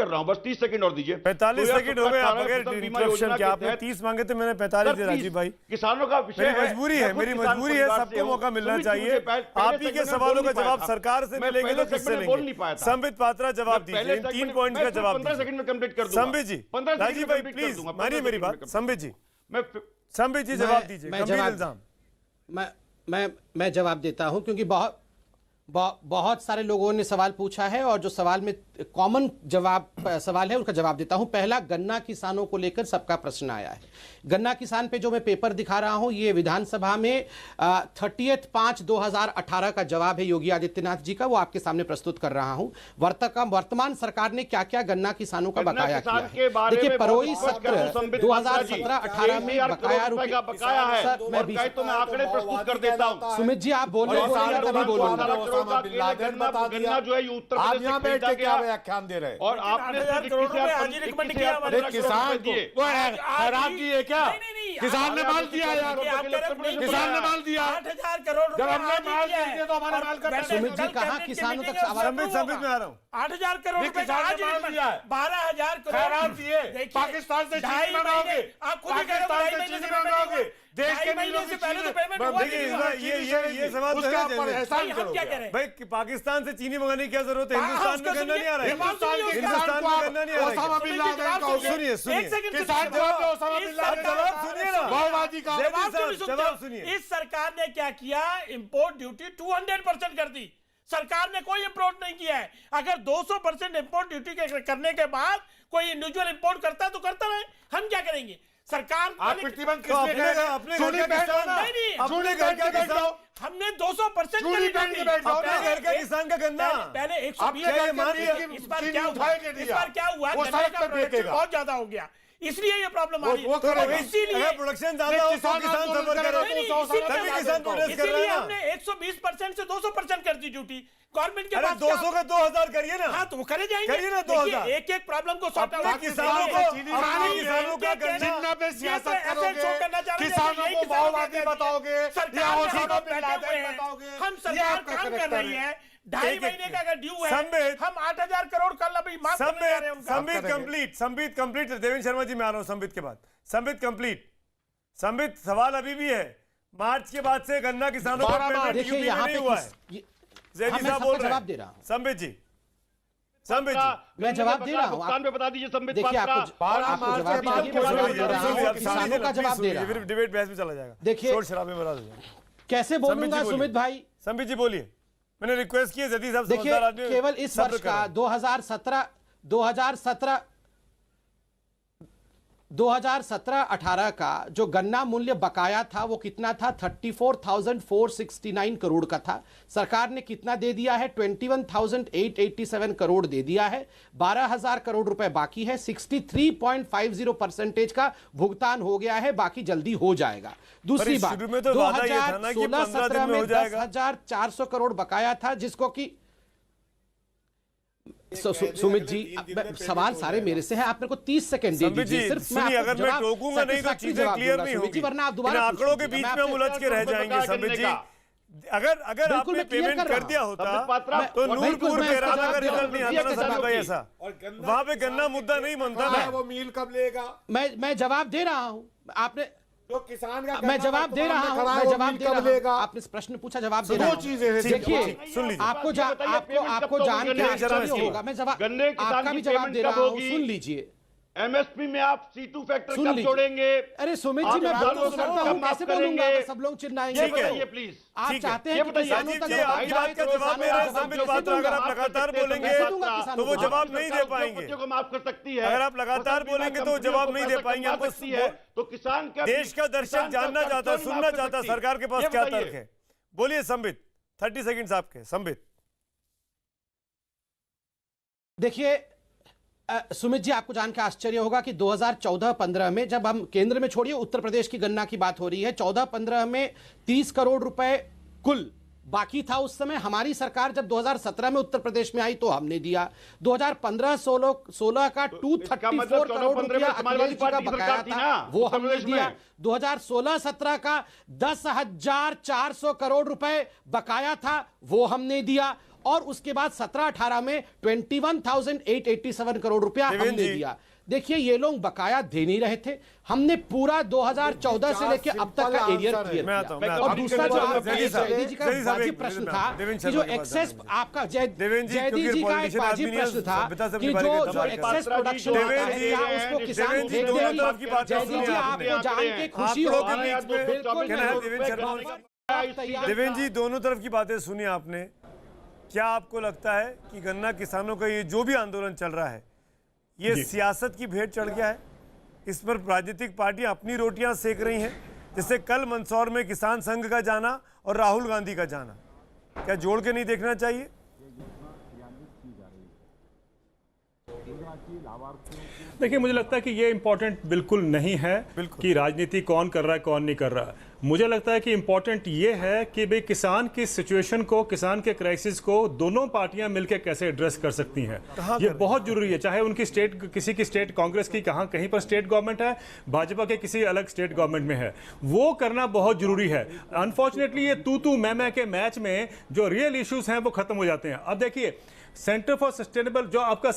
रहा हूं, बस 30 सेकंड और दीजिए। 45 सेकंड हो गए, आप बगैर इंटरप्शन के आपने 30 मांगे थे, मैंने 45 दिए। राजीव भाई, किसानों का विषय है, मेरी मजबूरी है, सबको मौका मिलना चाहिए। आप ही के सवालों का जवाब सरकार से मिलेंगे तो किससे लेंगे? संबित पात्रा जवाब दीजिए, 3 पॉइंट का जवाब 15 सेकंड में कंप्लीट कर दूंगा। संबित जी, राजीव भाई प्लीज मानिए मेरी बात। संबित जी जवाब दीजिए। मैं जवाब देता हूं क्योंकि बहुत सारे लोगों ने सवाल पूछा है और जो सवाल में कॉमन सवाल है उसका जवाब देता हूं। पहला, गन्ना किसानों को लेकर सबका प्रश्न आया है। गन्ना किसान पे जो मैं पेपर दिखा रहा हूं, ये विधानसभा में 30/5/2018 का जवाब है योगी आदित्यनाथ जी का, वो आपके सामने प्रस्तुत कर रहा हूं। वर्तमान सरकार ने क्या क्या गन्ना किसानों का बकाया किया है। देखिए, परोई सत्र 2017-18 में बकाया है। मैं आंकड़े प्रस्तुत कर देता हूं। सुमित जी, आप बोल रहे हैं तभी बोलूंगा। गन्ना जो है उत्तर प्रदेश यहाँ बैठ के क्या व्याख्यान दे रहे हैं और आपने किसान को खराब की है क्या? किसान ने माल दिया यार, किसान ने माल दिया। 8,000 करोड़ जब हमने माल दिए तो हमारे माल का सुमित जी कहा किसानों तक संबित में आ रहा हूँ। 8,000 करोड़ रुपए किसान ने माल दिया है। 12,000 करोड़ खराब दिए। पाकिस्तान से चीज मंगाओगे, आप खुद ही कह पाकिस्तान रहे से चीज मंगाओगे, देश के महीने से पहले तो पेमेंट हुआ ये सवाल तो है भाई, पाकिस्तान से चीनी मंगाने की क्या जरूरत है? हिंदुस्तान में गन्ना नहीं आ रहा है। हिंदुस्तान में गन्ना नहीं आ रहा है। सुनिए जवाब सुनिए। इस सरकार ने क्या किया? इंपोर्ट ड्यूटी 200% कर दी। सरकार ने कोई इंपोर्ट नहीं किया है। अगर 200% इंपोर्ट ड्यूटी करने के बाद कोई इंडिविजुअल इंपोर्ट करता है तो करता रहे, हम क्या करेंगे? सरकार अपने घर हमने 200% अपने घर का किसान का गन्ना पहले 120 इस बार क्या हुआ? बहुत ज्यादा हो गया, इसलिए ये प्रॉब्लम आ रही है। इसीलिए प्रोडक्शन ज्यादा हो तो किसान सफर करे, तभी किसान प्रोड्यूस कर रहा है। हमने 120% से 200% कर दी ड्यूटी गवर्नमेंट के पास। 200 का 2,000 करिए ना। हाँ, तो वो करे जाएंगे, करिए ना 2,000। एक एक प्रॉब्लम को सॉर्ट आउट किसानों का जिन्ना पे सियासत करोगे, किसानों को माओवादी बताओगे, हम सरकार काम कर रही है। 2.5 महीने का अगर ड्यू है, हम 8,000 करोड़ कल अभी संबित कंप्लीट। देवेंद्र शर्मा जी, मैं आ रहा हूँ संबित के बाद। संबित कंप्लीट। संबित, सवाल अभी भी है, मार्च के बाद से गन्ना किसानों का पेमेंट यूपी में नहीं हुआ है। जैदी साहब बोल रहे हैं। संबित जी, संबित जी, मैं जवाब दे रहा हूँ। भुगतान पे बता दीजिए संबित। देखिए, आपको किसानों का जवाब दे रहा हूँ। डिबेट बहस में चला जाएगा। देखिए, शोर शराबे में कैसे बोलूंगा सुमित भाई? संबित जी बोलिए, मैंने रिक्वेस्ट की है। जदी साहब देखिए, केवल इस वर्ष का 2017-18 का जो गन्ना मूल्य बकाया था वो कितना था? 34,469 करोड़ का था। सरकार ने कितना दे दिया है? 21,887 करोड़ दे दिया है। 12,000 करोड़ रुपए बाकी है। 63.50% का भुगतान हो गया है, बाकी जल्दी हो जाएगा। दूसरी बात, 2016-17 में 10,400 करोड़ बकाया था, जिसको कि सुमित जी, सवाल सारे मेरे से हैं, आप मेरे को 30 सेकंड दे दीजिए सिर्फ। मैं अगर मैं टोकूंगा नहीं तो चीजें क्लियर नहीं होगी, वरना आप दोबारा आंकड़ों के बीच में हम उलझ के रह जाएंगे। संबित जी, अगर आपने पेमेंट कर दिया होता तो नूरपुर के राजा का रिजल्ट नहीं आता ना संबित भाई। ऐसा वहां पे गन्ना मुद्दा नहीं बनता ना। वो मील कब लेगा? मैं जवाब दे रहा हूं। आपने तो किसान का मैं जवाब दे रहा हूं। मैं जवाब दे रहा हूं। आपने प्रश्न पूछा, जवाब दे रहा हूं। दो चीजें हैं। देखिए, सुन लीजिए, आपको जान के आश्चर्य होगा। मैं जवाब आपका भी जवाब दे रहा हूं, सुन लीजिए। एमएसपी में आप C2 फैक्टर कब जोड़ेंगे? अरे सुमित जी, मैं बात तो करता हूं, कैसे बोलूंगा? सब लोग चिल्लाएंगे। प्लीज, आप चाहते हैं कि किसानों तक आपकी बात का जवाब मेरे अगर आप लगातार बोलेंगे तो वो जवाब नहीं दे पाएंगे। को माफ कर सकती है। अगर आप लगातार बोलेंगे तो जवाब नहीं दे पाएंगे। आपको है तो किसान का देश का दर्शक जानना चाहता, सुनना चाहता, सरकार के पास क्या तर्क है? बोलिए संबित, 30 सेकंड्स आपके। संबित, देखिए सुमित जी, आपको जान के आश्चर्य होगा कि 2014-15 में, जब हम केंद्र में छोड़िए, उत्तर प्रदेश की गन्ना की बात हो रही है, 14-15 में 30 करोड़ रुपए कुल बाकी था। उस समय हमारी सरकार जब 2017 में उत्तर प्रदेश में आई तो हमने दिया। 2015-16 का 234 करोड़ रुपया अखिलेश जी का बकाया था, वो हमने दिया। 2016-17 का 10,400 करोड़ रुपए बकाया था, वो हमने दिया। और उसके बाद 17-18 में 21,887 करोड़ रुपया हमने दिया। देखिए, ये लोग बकाया दे नहीं रहे थे। हमने पूरा 2014 से लेकर अब तक का एरियर क्लियर किया। और दूसरा जो जयदी जी का वाजिब प्रश्न था कि जो एक्सेस आपका जयदी जी का एक वाजिब प्रश्न था कि जो एक्सेस प्रोडक्शन होता है क्या उसको किसान फेंक देंगे? जयदी जी, आपको जान के खुशी होगी। देवेंद्र जी, दोनों तरफ की बातें सुनी आपने। क्या आपको लगता है कि गन्ना किसानों का ये जो भी आंदोलन चल रहा है ये सियासत की भेंट चढ़ गया है? इस पर राजनीतिक पार्टियां अपनी रोटियां सेक रही हैं, जैसे कल मंदसौर में किसान संघ का जाना और राहुल गांधी का जाना, क्या जोड़ के नहीं देखना चाहिए? देखिए, मुझे लगता है कि ये इम्पोर्टेंट बिल्कुल नहीं है कि राजनीति कौन कर रहा है कौन नहीं कर रहा है। मुझे लगता है कि इम्पोर्टेंट ये है कि भाई किसान की सिचुएशन को, किसान के क्राइसिस को दोनों पार्टियां मिलकर कैसे एड्रेस कर सकती हैं, ये बहुत जरूरी है। चाहे उनकी स्टेट, किसी की स्टेट कांग्रेस की कहीं पर स्टेट गवर्नमेंट है, भाजपा के किसी अलग स्टेट गवर्नमेंट में है, वो करना बहुत जरूरी है। अनफॉर्चुनेटली ये तू मैं के मैच में जो रियल इश्यूज हैं वो खत्म हो जाते हैं। अब देखिए, सेंटर फॉर सस्टेनेबल जो आपका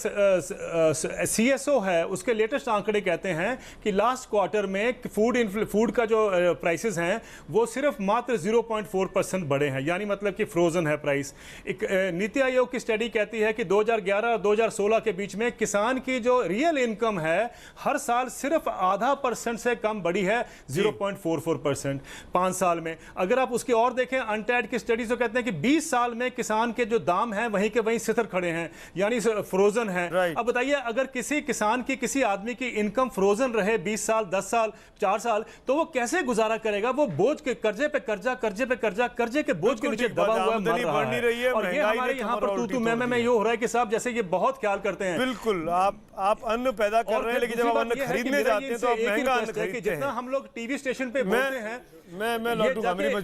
CSO है, उसके लेटेस्ट आंकड़े कहते हैं कि लास्ट क्वार्टर में फूड का जो प्राइसेस हैं वो सिर्फ मात्र 0.4% बढ़े हैं, यानी मतलब कि फ्रोजन है प्राइस। एक नीति आयोग की स्टडी कहती है कि 2011 और 2016 के बीच में किसान की जो रियल इनकम है हर साल सिर्फ 0.5% से कम बढ़ी है, 0.44% 5 साल में। अगर आप उसकी और देखें, अनटैड की स्टडी तो कहते हैं कि 20 साल में किसान के जो दाम हैं वहीं के वहीं सितर खड़े हैं, यानी फ्रोजन है। अब बताइए, अगर किसी किसान की, किसी आदमी की इनकम फ्रोजन रहे 20 साल, 10 साल, 4 साल, तो वो कैसे गुजारा करेगा? वो बोझ के कर्जे पे कर्जा, कर्जे के बोझ के नीचे दबा हुआ मर रहा है। और ये हमारे यहाँ पर तू मैं ये हो रहा है कि साहब जैसे ये बहुत ख्याल करते हैं। बिल्कुल, आप अन्न पैदा कर रहे हैं, लेकिन जब आप अन्न खरीदने जाते हैं तो आप महंगा अन्न खरीदते हैं। जितना हम लोग टीवी स्टेशन पे बोलते हैं, मैं लौटूंगा, मेरी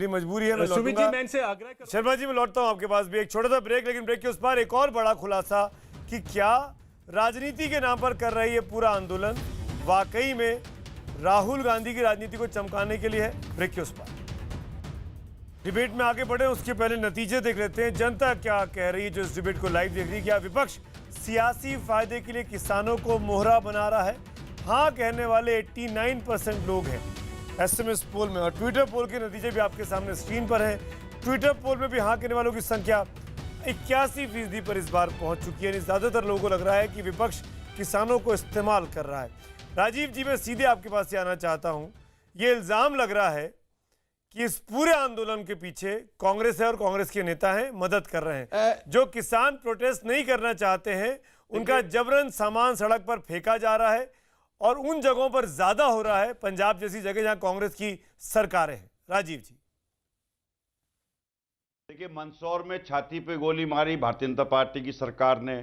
मजबूरी है, मैं सुमित जी, मैं इनसे आग्रह कर, शर्मा जी मैं लौटता हूं आपके पास भी। एक छोटा सा ब्रेक, लेकिन ब्रेक के उस पार एक और बड़ा खुलासा कि क्या राजनीति के नाम पर कर रही है पूरा आंदोलन वाकई में राहुल गांधी की राजनीति को चमकाने के लिए है? ब्रेक के उस पार। डिबेट में आगे बढ़े उसके पहले नतीजे देख लेते हैं। जनता क्या कह रही है जो इस डिबेट को लाइव देख रही है? क्या विपक्ष सियासी फायदे के लिए किसानों को मोहरा बना रहा है? हाँ कहने वाले 89% लोग हैं SMS पोल में, और ट्विटर पोल के नतीजे भी आपके सामने स्क्रीन पर हैं। ट्विटर पोल में भी हाँ कहने वालों की संख्या 81% पर इस बार पहुंच चुकी है। ज्यादातर लोगों को लग रहा है कि विपक्ष किसानों को इस्तेमाल कर रहा है। राजीव जी, मैं सीधे आपके पास से आना चाहता हूं। ये इल्जाम लग रहा है कि इस पूरे आंदोलन के पीछे कांग्रेस है और कांग्रेस के नेता हैं, मदद कर रहे हैं। जो किसान प्रोटेस्ट नहीं करना चाहते हैं उनका जबरन सामान सड़क पर फेंका जा रहा है, और उन जगहों पर ज्यादा हो रहा है पंजाब जैसी जगह जहां कांग्रेस की सरकारें हैं। राजीव जी, देखिए, मंदसौर में छाती पे गोली मारी भारतीय जनता पार्टी की सरकार ने,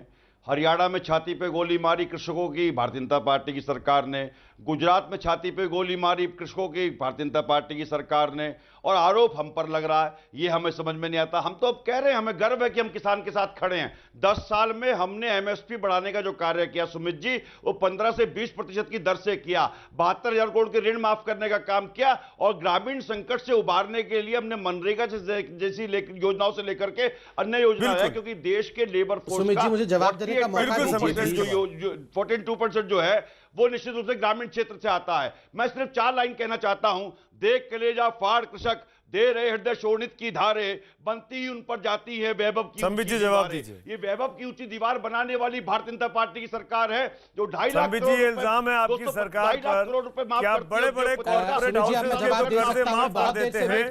हरियाणा में छाती पे गोली मारी कृषकों की भारतीय जनता पार्टी की सरकार ने, गुजरात में छाती पे गोली मारी कृषकों की भारतीय जनता पार्टी की सरकार ने, और आरोप हम पर लग रहा है। ये हमें समझ में नहीं आता। हम तो अब कह रहे हैं, हमें गर्व है कि हम किसान के साथ खड़े हैं। 10 साल में हमने MSP बढ़ाने का जो कार्य किया सुमित जी, वो 15 से 20% की दर से किया। 72,000 करोड़ के ऋण माफ करने का काम किया, और ग्रामीण संकट से उबारने के लिए हमने मनरेगा जैसी योजनाओं से लेकर के अन्य योजना है, क्योंकि देश के लेबर फोर्स का मुझे जवाब देने का मौका दीजिए। 42% जो है वो निश्चित रूप से ग्रामीण क्षेत्र से आता है। मैं सिर्फ 4 लाइन कहना चाहता हूं। देख कलेजा फाड़ कृषक, दे रहे हृदय शोणित की धारे, बनती ही उन पर जाती है वैभव की ऊंची जवाब दीवारें। ये वैभव की ऊंची दीवार बनाने वाली भारतीय जनता पार्टी की सरकार है, जो 2.5 लाख करोड़ रुपए, इल्जाम है आपकी सरकार पर, क्या बड़े-बड़े कॉर्पोरेट हाउसेस के कर्जे माफ कर देते हैं,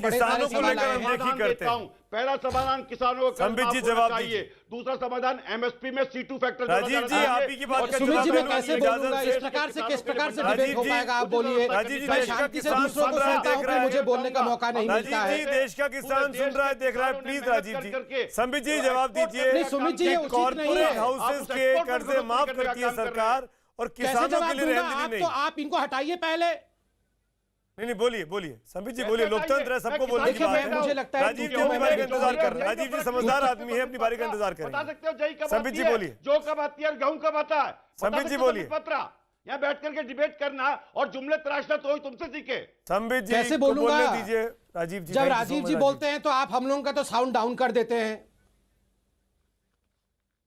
किसानों को लेकर अनदेखी करते हैं। पहला समाधान किसानों को संबित जी जवाब चाहिए, दूसरा समाधान MSP में C2 फैक्टर। राजीव जी, आप ही की बात का सुमित जी, मैं कैसे बोलूंगा? इस प्रकार से किस प्रकार से डिबेट हो पाएगा? आप बोलिए। राजीव जी, मैं शांति से दूसरों को सुनता हूं, फिर मुझे बोलने का मौका नहीं मिलता है। देश का किसान सुन रहा है, देख रहा है, प्लीज राजीव जी। संबित जी जवाब दीजिए। नहीं सुमित जी, ये उचित नहीं कॉर्पोरेट है। हाउसेस के कर्जे माफ करती है सरकार, और किसानों के लिए रहने नहीं। तो आप इनको हटाइए पहले। नहीं, बोलिए संबित जी, बोलिए। लोकतंत्र है, सबको बोलने की बात है। मुझे लगता है राजीव जी अपनी बारी का इंतजार कर रहे हैं। राजीव जी समझदार आदमी है, अपनी बारी का इंतजार करें। बता सकते हो जय कब संबित जी बोलिए। जो कब आती है, गेहूं कब आता है? संबित जी बोलिए। यहाँ बैठ करके डिबेट करना और जुमले तराशना तो तुमसे सीखे। संबित जी कैसे बोलूंगा? बोलने दीजिए राजीव जी। जब राजीव जी बोलते हैं तो आप हम लोगों का तो साउंड डाउन कर देते हैं।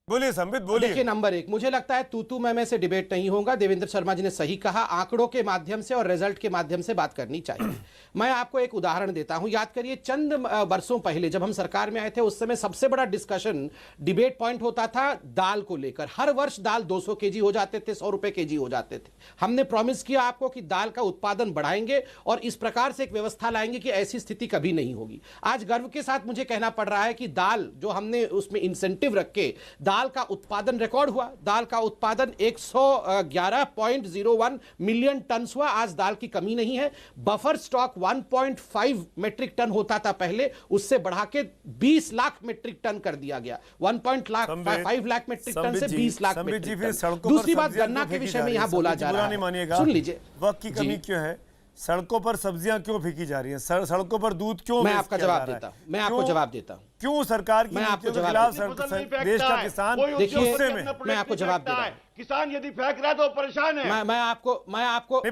बोलिए संबित, बोलिए। देखिए, नंबर एक, मुझे लगता है तू मैं से डिबेट नहीं होगा। देवेंद्र शर्मा जी ने सही कहा, आंकड़ों के माध्यम से और रिजल्ट के माध्यम से बात करनी चाहिए। मैं आपको एक उदाहरण देता हूं। याद करिए, चंद वर्षों पहले जब हम सरकार में आए थे, उस समय सबसे बड़ा डिस्कशन, डिबेट पॉइंट होता था दाल को लेकर। हर वर्ष दाल 200 केजी हो जाते थे, 100 रुपए केजी हो जाते थे। हमने प्रॉमिस किया आपको कि दाल का उत्पादन बढ़ाएंगे और इस प्रकार से एक व्यवस्था लाएंगे कि ऐसी स्थिति कभी नहीं होगी। आज गर्व के साथ मुझे कहना पड़ रहा है कि दाल जो हमने उसमें इंसेंटिव रख के दाल का उत्पादन रिकॉर्ड हुआ। दाल का उत्पादन 111.01 मिलियन टन हुआ। आज दाल की कमी नहीं है। बफर स्टॉक 1.5 मीट्रिक टन होता था पहले, उससे बढ़ा के 20 लाख मीट्रिक टन कर दिया गया। 1.5 लाख मीट्रिक टन से 20 लाख मीट्रिक टन। दूसरी बात, गन्ना के विषय में यहां बोला जा रहा है, सुन लीजिए, वक्त की कमी क्यों है? सड़कों पर सब्जियां क्यों फेंकी जा रही हैं? सड़कों पर दूध क्यों? मैं आपका जवाब देता हूं, मैं आपको जवाब देता हूं। क्यों सरकार की नीतियों के खिलाफ देश का किसान? देखिए, मैं आपको जवाब दे रहा हूं। किसान यदि फेंक रहा है तो परेशान है। मैं आपको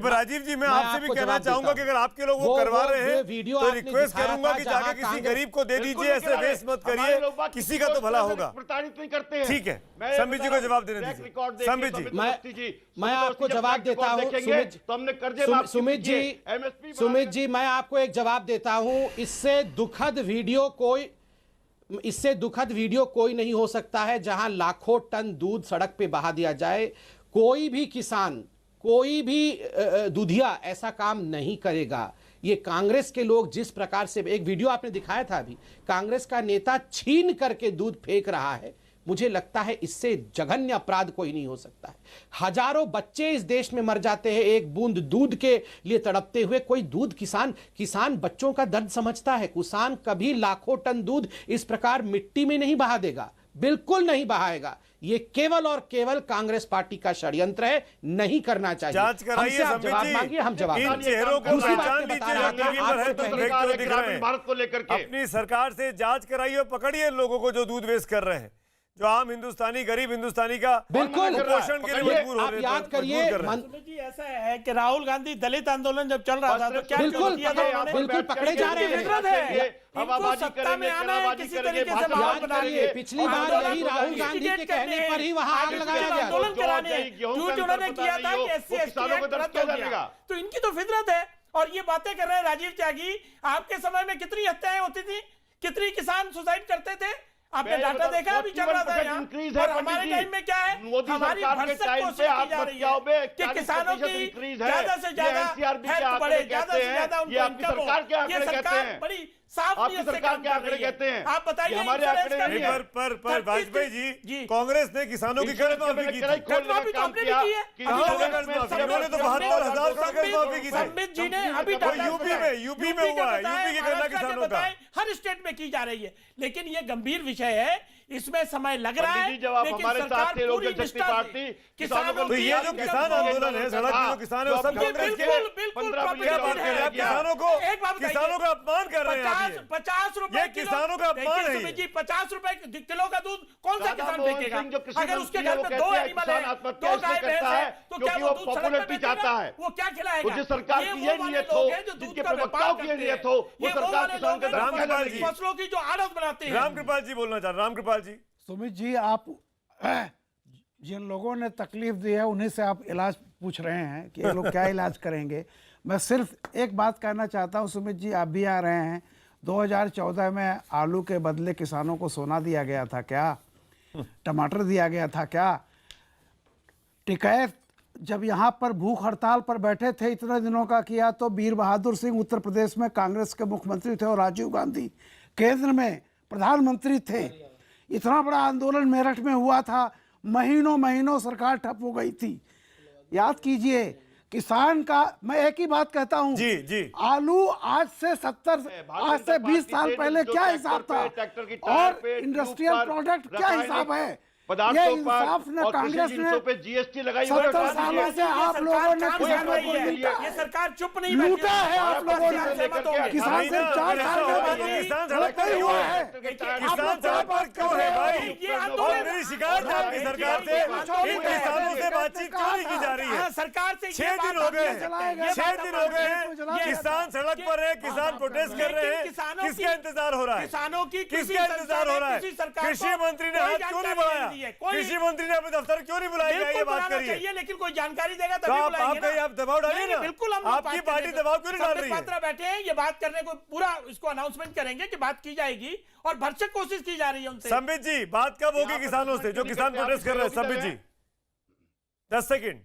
राजीव जी, मैं आपसे भी कहना चाहूंगा कि अगर आपके लोग वो करवा रहे हैं तो रिक्वेस्ट करूंगा कि जाके किसी गरीब को दे दीजिए। ऐसे वेस्ट मत करिए, किसी का तो भला होगा। प्रताड़ित नहीं करते हैं। ठीक है, संबित जी को जवाब देने दीजिए। संबित जी, मैं आपको जवाब देता हूं। सुमित जी, मैं आपको एक जवाब देता हूं। इससे दुखद वीडियो कोई नहीं हो सकता है जहां लाखों टन दूध सड़क पे बहा दिया जाए। कोई भी किसान, कोई भी दूधिया ऐसा काम नहीं करेगा। ये कांग्रेस के लोग जिस प्रकार से, एक वीडियो आपने दिखाया था अभी, कांग्रेस का नेता छीन करके दूध फेंक रहा है, मुझे लगता है इससे जघन्य अपराध कोई नहीं हो सकता है। हजारों बच्चे इस देश में मर जाते हैं एक बूंद दूध के लिए तड़पते हुए। कोई दूध किसान बच्चों का दर्द समझता है? किसान कभी लाखों टन दूध इस प्रकार मिट्टी में नहीं बहा देगा, बिल्कुल नहीं बहाएगा। ये केवल और केवल कांग्रेस पार्टी का षड्यंत्र है, नहीं करना चाहिए। जांच कराइए, आप जवाब मांगिए, हम जवाब इन चेहरों को पहचान लीजिए। भारत को लेकर के अपनी सरकार से जांच कराइए और पकड़िए लोगों को जो दूध वेस्ट कर रहे हैं, जो आम हिंदुस्तानी, गरीब हिंदुस्तानी का बिल्कुल पोषण के लिए मजबूर हो रहे हैं। आप याद करिए, जी ऐसा है कि राहुल गांधी दलित आंदोलन जब चल रहा था तो क्या बिल्कुल पकड़े जा रहे हैं। इनको सत्ता में आना है, किसी तरीके से माहौल बना रही। पिछली बार यही राहुल गांधी के कहने पर ही वहां आग लगाया गया। आंदोलन कराने जो उन्होंने किया था कि SC ST एक्ट रद्द हो गया, तो इनकी तो फितरत है। और ये बातें कर रहे हैं राजीव त्यागी, आपके समय में कितनी हत्याएं होती थी, कितनी किसान सुसाइड करते थे? आपने डाटा देखा अभी चल रहा था यहाँ? और हमारे टाइम में क्या है, हमारी भरसक कोशिश की जा रही है कि किसानों की ज्यादा से ज्यादा हेल्थ बढ़े, ज्यादा से ज्यादा उनको इनकम हो। ये सरकार बड़ी साफ नियत से काम कर रही है। आप बताइए हमारे आंकड़े पर वाजपेयी जी, कांग्रेस ने किसानों की कर्ज माफी की थी। कर्जमाफी तो हमने भी की है। उन्होंने तो 72,000 करोड़ कर्ज माफी की थी। संबित जी ने अभी यूपी में हुआ है, यूपी के गन्ना किसानों का हर स्टेट में की जा रही है। लेकिन ये गंभीर विषय है, इसमें समय लग रहा है। जब आप हमारे साथ थे लोक जनशक्ति पार्टी, किसानों को, तो ये जो किसान आंदोलन है, सड़क के जो किसान है, सब कांग्रेस के किसानों का अपमान कर रहे हैं। 50 रुपए ये किसानों का अपमान है। जी 50 रुपए किलो का दूध कौन सा किसान बेचेगा? अगर उसके घर में 2 एनिमल है, 2 गाय भैंस है, तो क्या वो दूध पॉपुलरिटी चाहता है? वो क्या खिलाएगा? जिस सरकार की ये नियत हो, जिनके प्रवक्ताओं की नियत हो, वो सरकार किसानों के फसलों की जो आड़त बनाते हैं। रामकृपाल जी बोलना चाह रहे, रामकृपाल जी। सुमित जी, आप जिन लोगों ने तकलीफ दी है उन्हीं से आप इलाज पूछ रहे हैं कि ये लोग क्या इलाज करेंगे। मैं सिर्फ एक बात कहना चाहता हूं सुमित जी, आप भी आ रहे हैं, 2014 में आलू के बदले किसानों को सोना दिया गया था क्या? टमाटर दिया गया था क्या? टिकैत जब यहाँ पर भूख हड़ताल पर बैठे थे इतने दिनों का किया, तो वीर बहादुर सिंह उत्तर प्रदेश में कांग्रेस के मुख्यमंत्री थे और राजीव गांधी केंद्र में प्रधानमंत्री थे। इतना बड़ा आंदोलन मेरठ में हुआ था, महीनों सरकार ठप हो गई थी। याद कीजिए, किसान का, मैं एक ही बात कहता हूं, जी आलू आज से 20 साल पहले क्या हिसाब था और इंडस्ट्रियल प्रोडक्ट क्या हिसाब है? ये इंसाफ ने कांग्रेस ने जीएसटी लगाई 70 सालों से आप लोगों ने किसानों को ये सरकार चुप नहीं लूटा है। आप लोगों ने किसान से 4 साल में किसान सड़क पर हुआ है, किसान सड़क पर क्यों है भाई? ये आंदोलन शिकायत है आपकी सरकार से, इन किसानों से बातचीत क्यों नहीं की जा रही है? सरकार से 6 दिन हो गए, 6 दिन हो गए हैं, किसान सड़क पर है, किसान प्रोटेस्ट कर रहे हैं, किसका इंतजार हो रहा है? किसानों की किसका इंतजार हो रहा है? कृषि मंत्री ने हाथ क्यों नहीं बढ़ाया? कृषि मंत्री ने अपने दफ्तर क्यों नहीं बुलाया? ये बात करिए, लेकिन कोई जानकारी देगा तभी आप दबाव डालिए ना। बिल्कुल, आपकी पार्टी दबाव क्यों नहीं डाल रही है? बैठे हैं, ये बात करने को पूरा इसको अनाउंसमेंट करेंगे कि बात की जाएगी और भरसक कोशिश की जा रही है उनसे। संबित जी, बात कब होगी किसानों से जो किसान प्रोटेस्ट कर रहे हैं? संबित जी 10 सेकंड।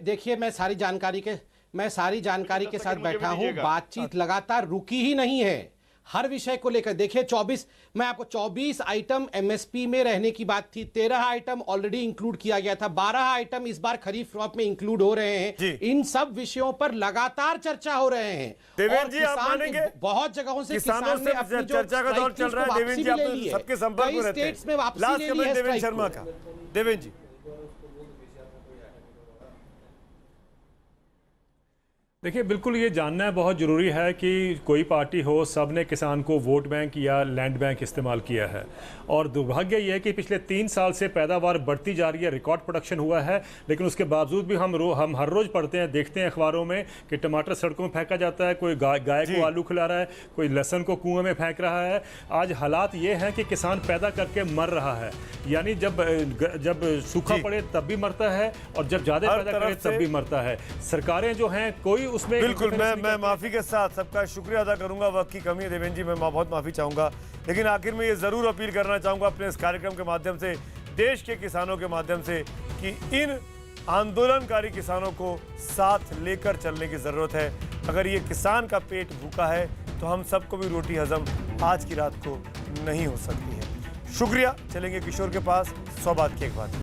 देखिए मैं सारी जानकारी के साथ बैठा हूं। बातचीत लगातार रुकी ही नहीं है हर विषय को लेकर। देखिए 24 आइटम एमएसपी में रहने की बात थी, 13 आइटम ऑलरेडी इंक्लूड किया गया था, 12 आइटम इस बार खरीफ क्रॉप में इंक्लूड हो रहे हैं। इन सब विषयों पर लगातार चर्चा हो रहे हैं। देवेंद्र जी, आप मानेंगे बहुत जगहों से किसानों से चर्चा का दौर चल रहा है। देवेंद्र जी, आप सबके संपर्क में रहते हैं। लास्ट कमेंट देवेंद्र शर्मा का। देवेंद्र जी, देखिए बिल्कुल ये जानना बहुत ज़रूरी है कि कोई पार्टी हो, सब ने किसान को वोट बैंक या लैंड बैंक इस्तेमाल किया है। और दुर्भाग्य ये है कि पिछले 3 साल से पैदावार बढ़ती जा रही है, रिकॉर्ड प्रोडक्शन हुआ है, लेकिन उसके बावजूद भी हम हर रोज़ पढ़ते हैं, देखते हैं अखबारों में कि टमाटर सड़कों में फेंका जाता है, कोई गाय को आलू खिला रहा है, कोई लहसुन को कुएं में फेंक रहा है। आज हालात ये हैं कि किसान पैदा करके मर रहा है, यानी जब सूखा पड़े तब भी मरता है और जब ज़्यादा पैदा करे तब भी मरता है। सरकारें जो हैं कोई उसमें बिल्कुल मैं माफी के साथ सबका शुक्रिया अदा करूंगा। वक्त की कमी है देवेंद्र जी, मैं बहुत माफी चाहूंगा, लेकिन आखिर में ये जरूर अपील करना चाहूंगा अपने इस कार्यक्रम के माध्यम से, देश के किसानों के माध्यम से, कि इन आंदोलनकारी किसानों को साथ लेकर चलने की जरूरत है। अगर ये किसान का पेट भूखा है तो हम सबको भी रोटी हजम आज की रात को नहीं हो सकती है। शुक्रिया। चलेंगे किशोर के पास 100 बात की एक बात।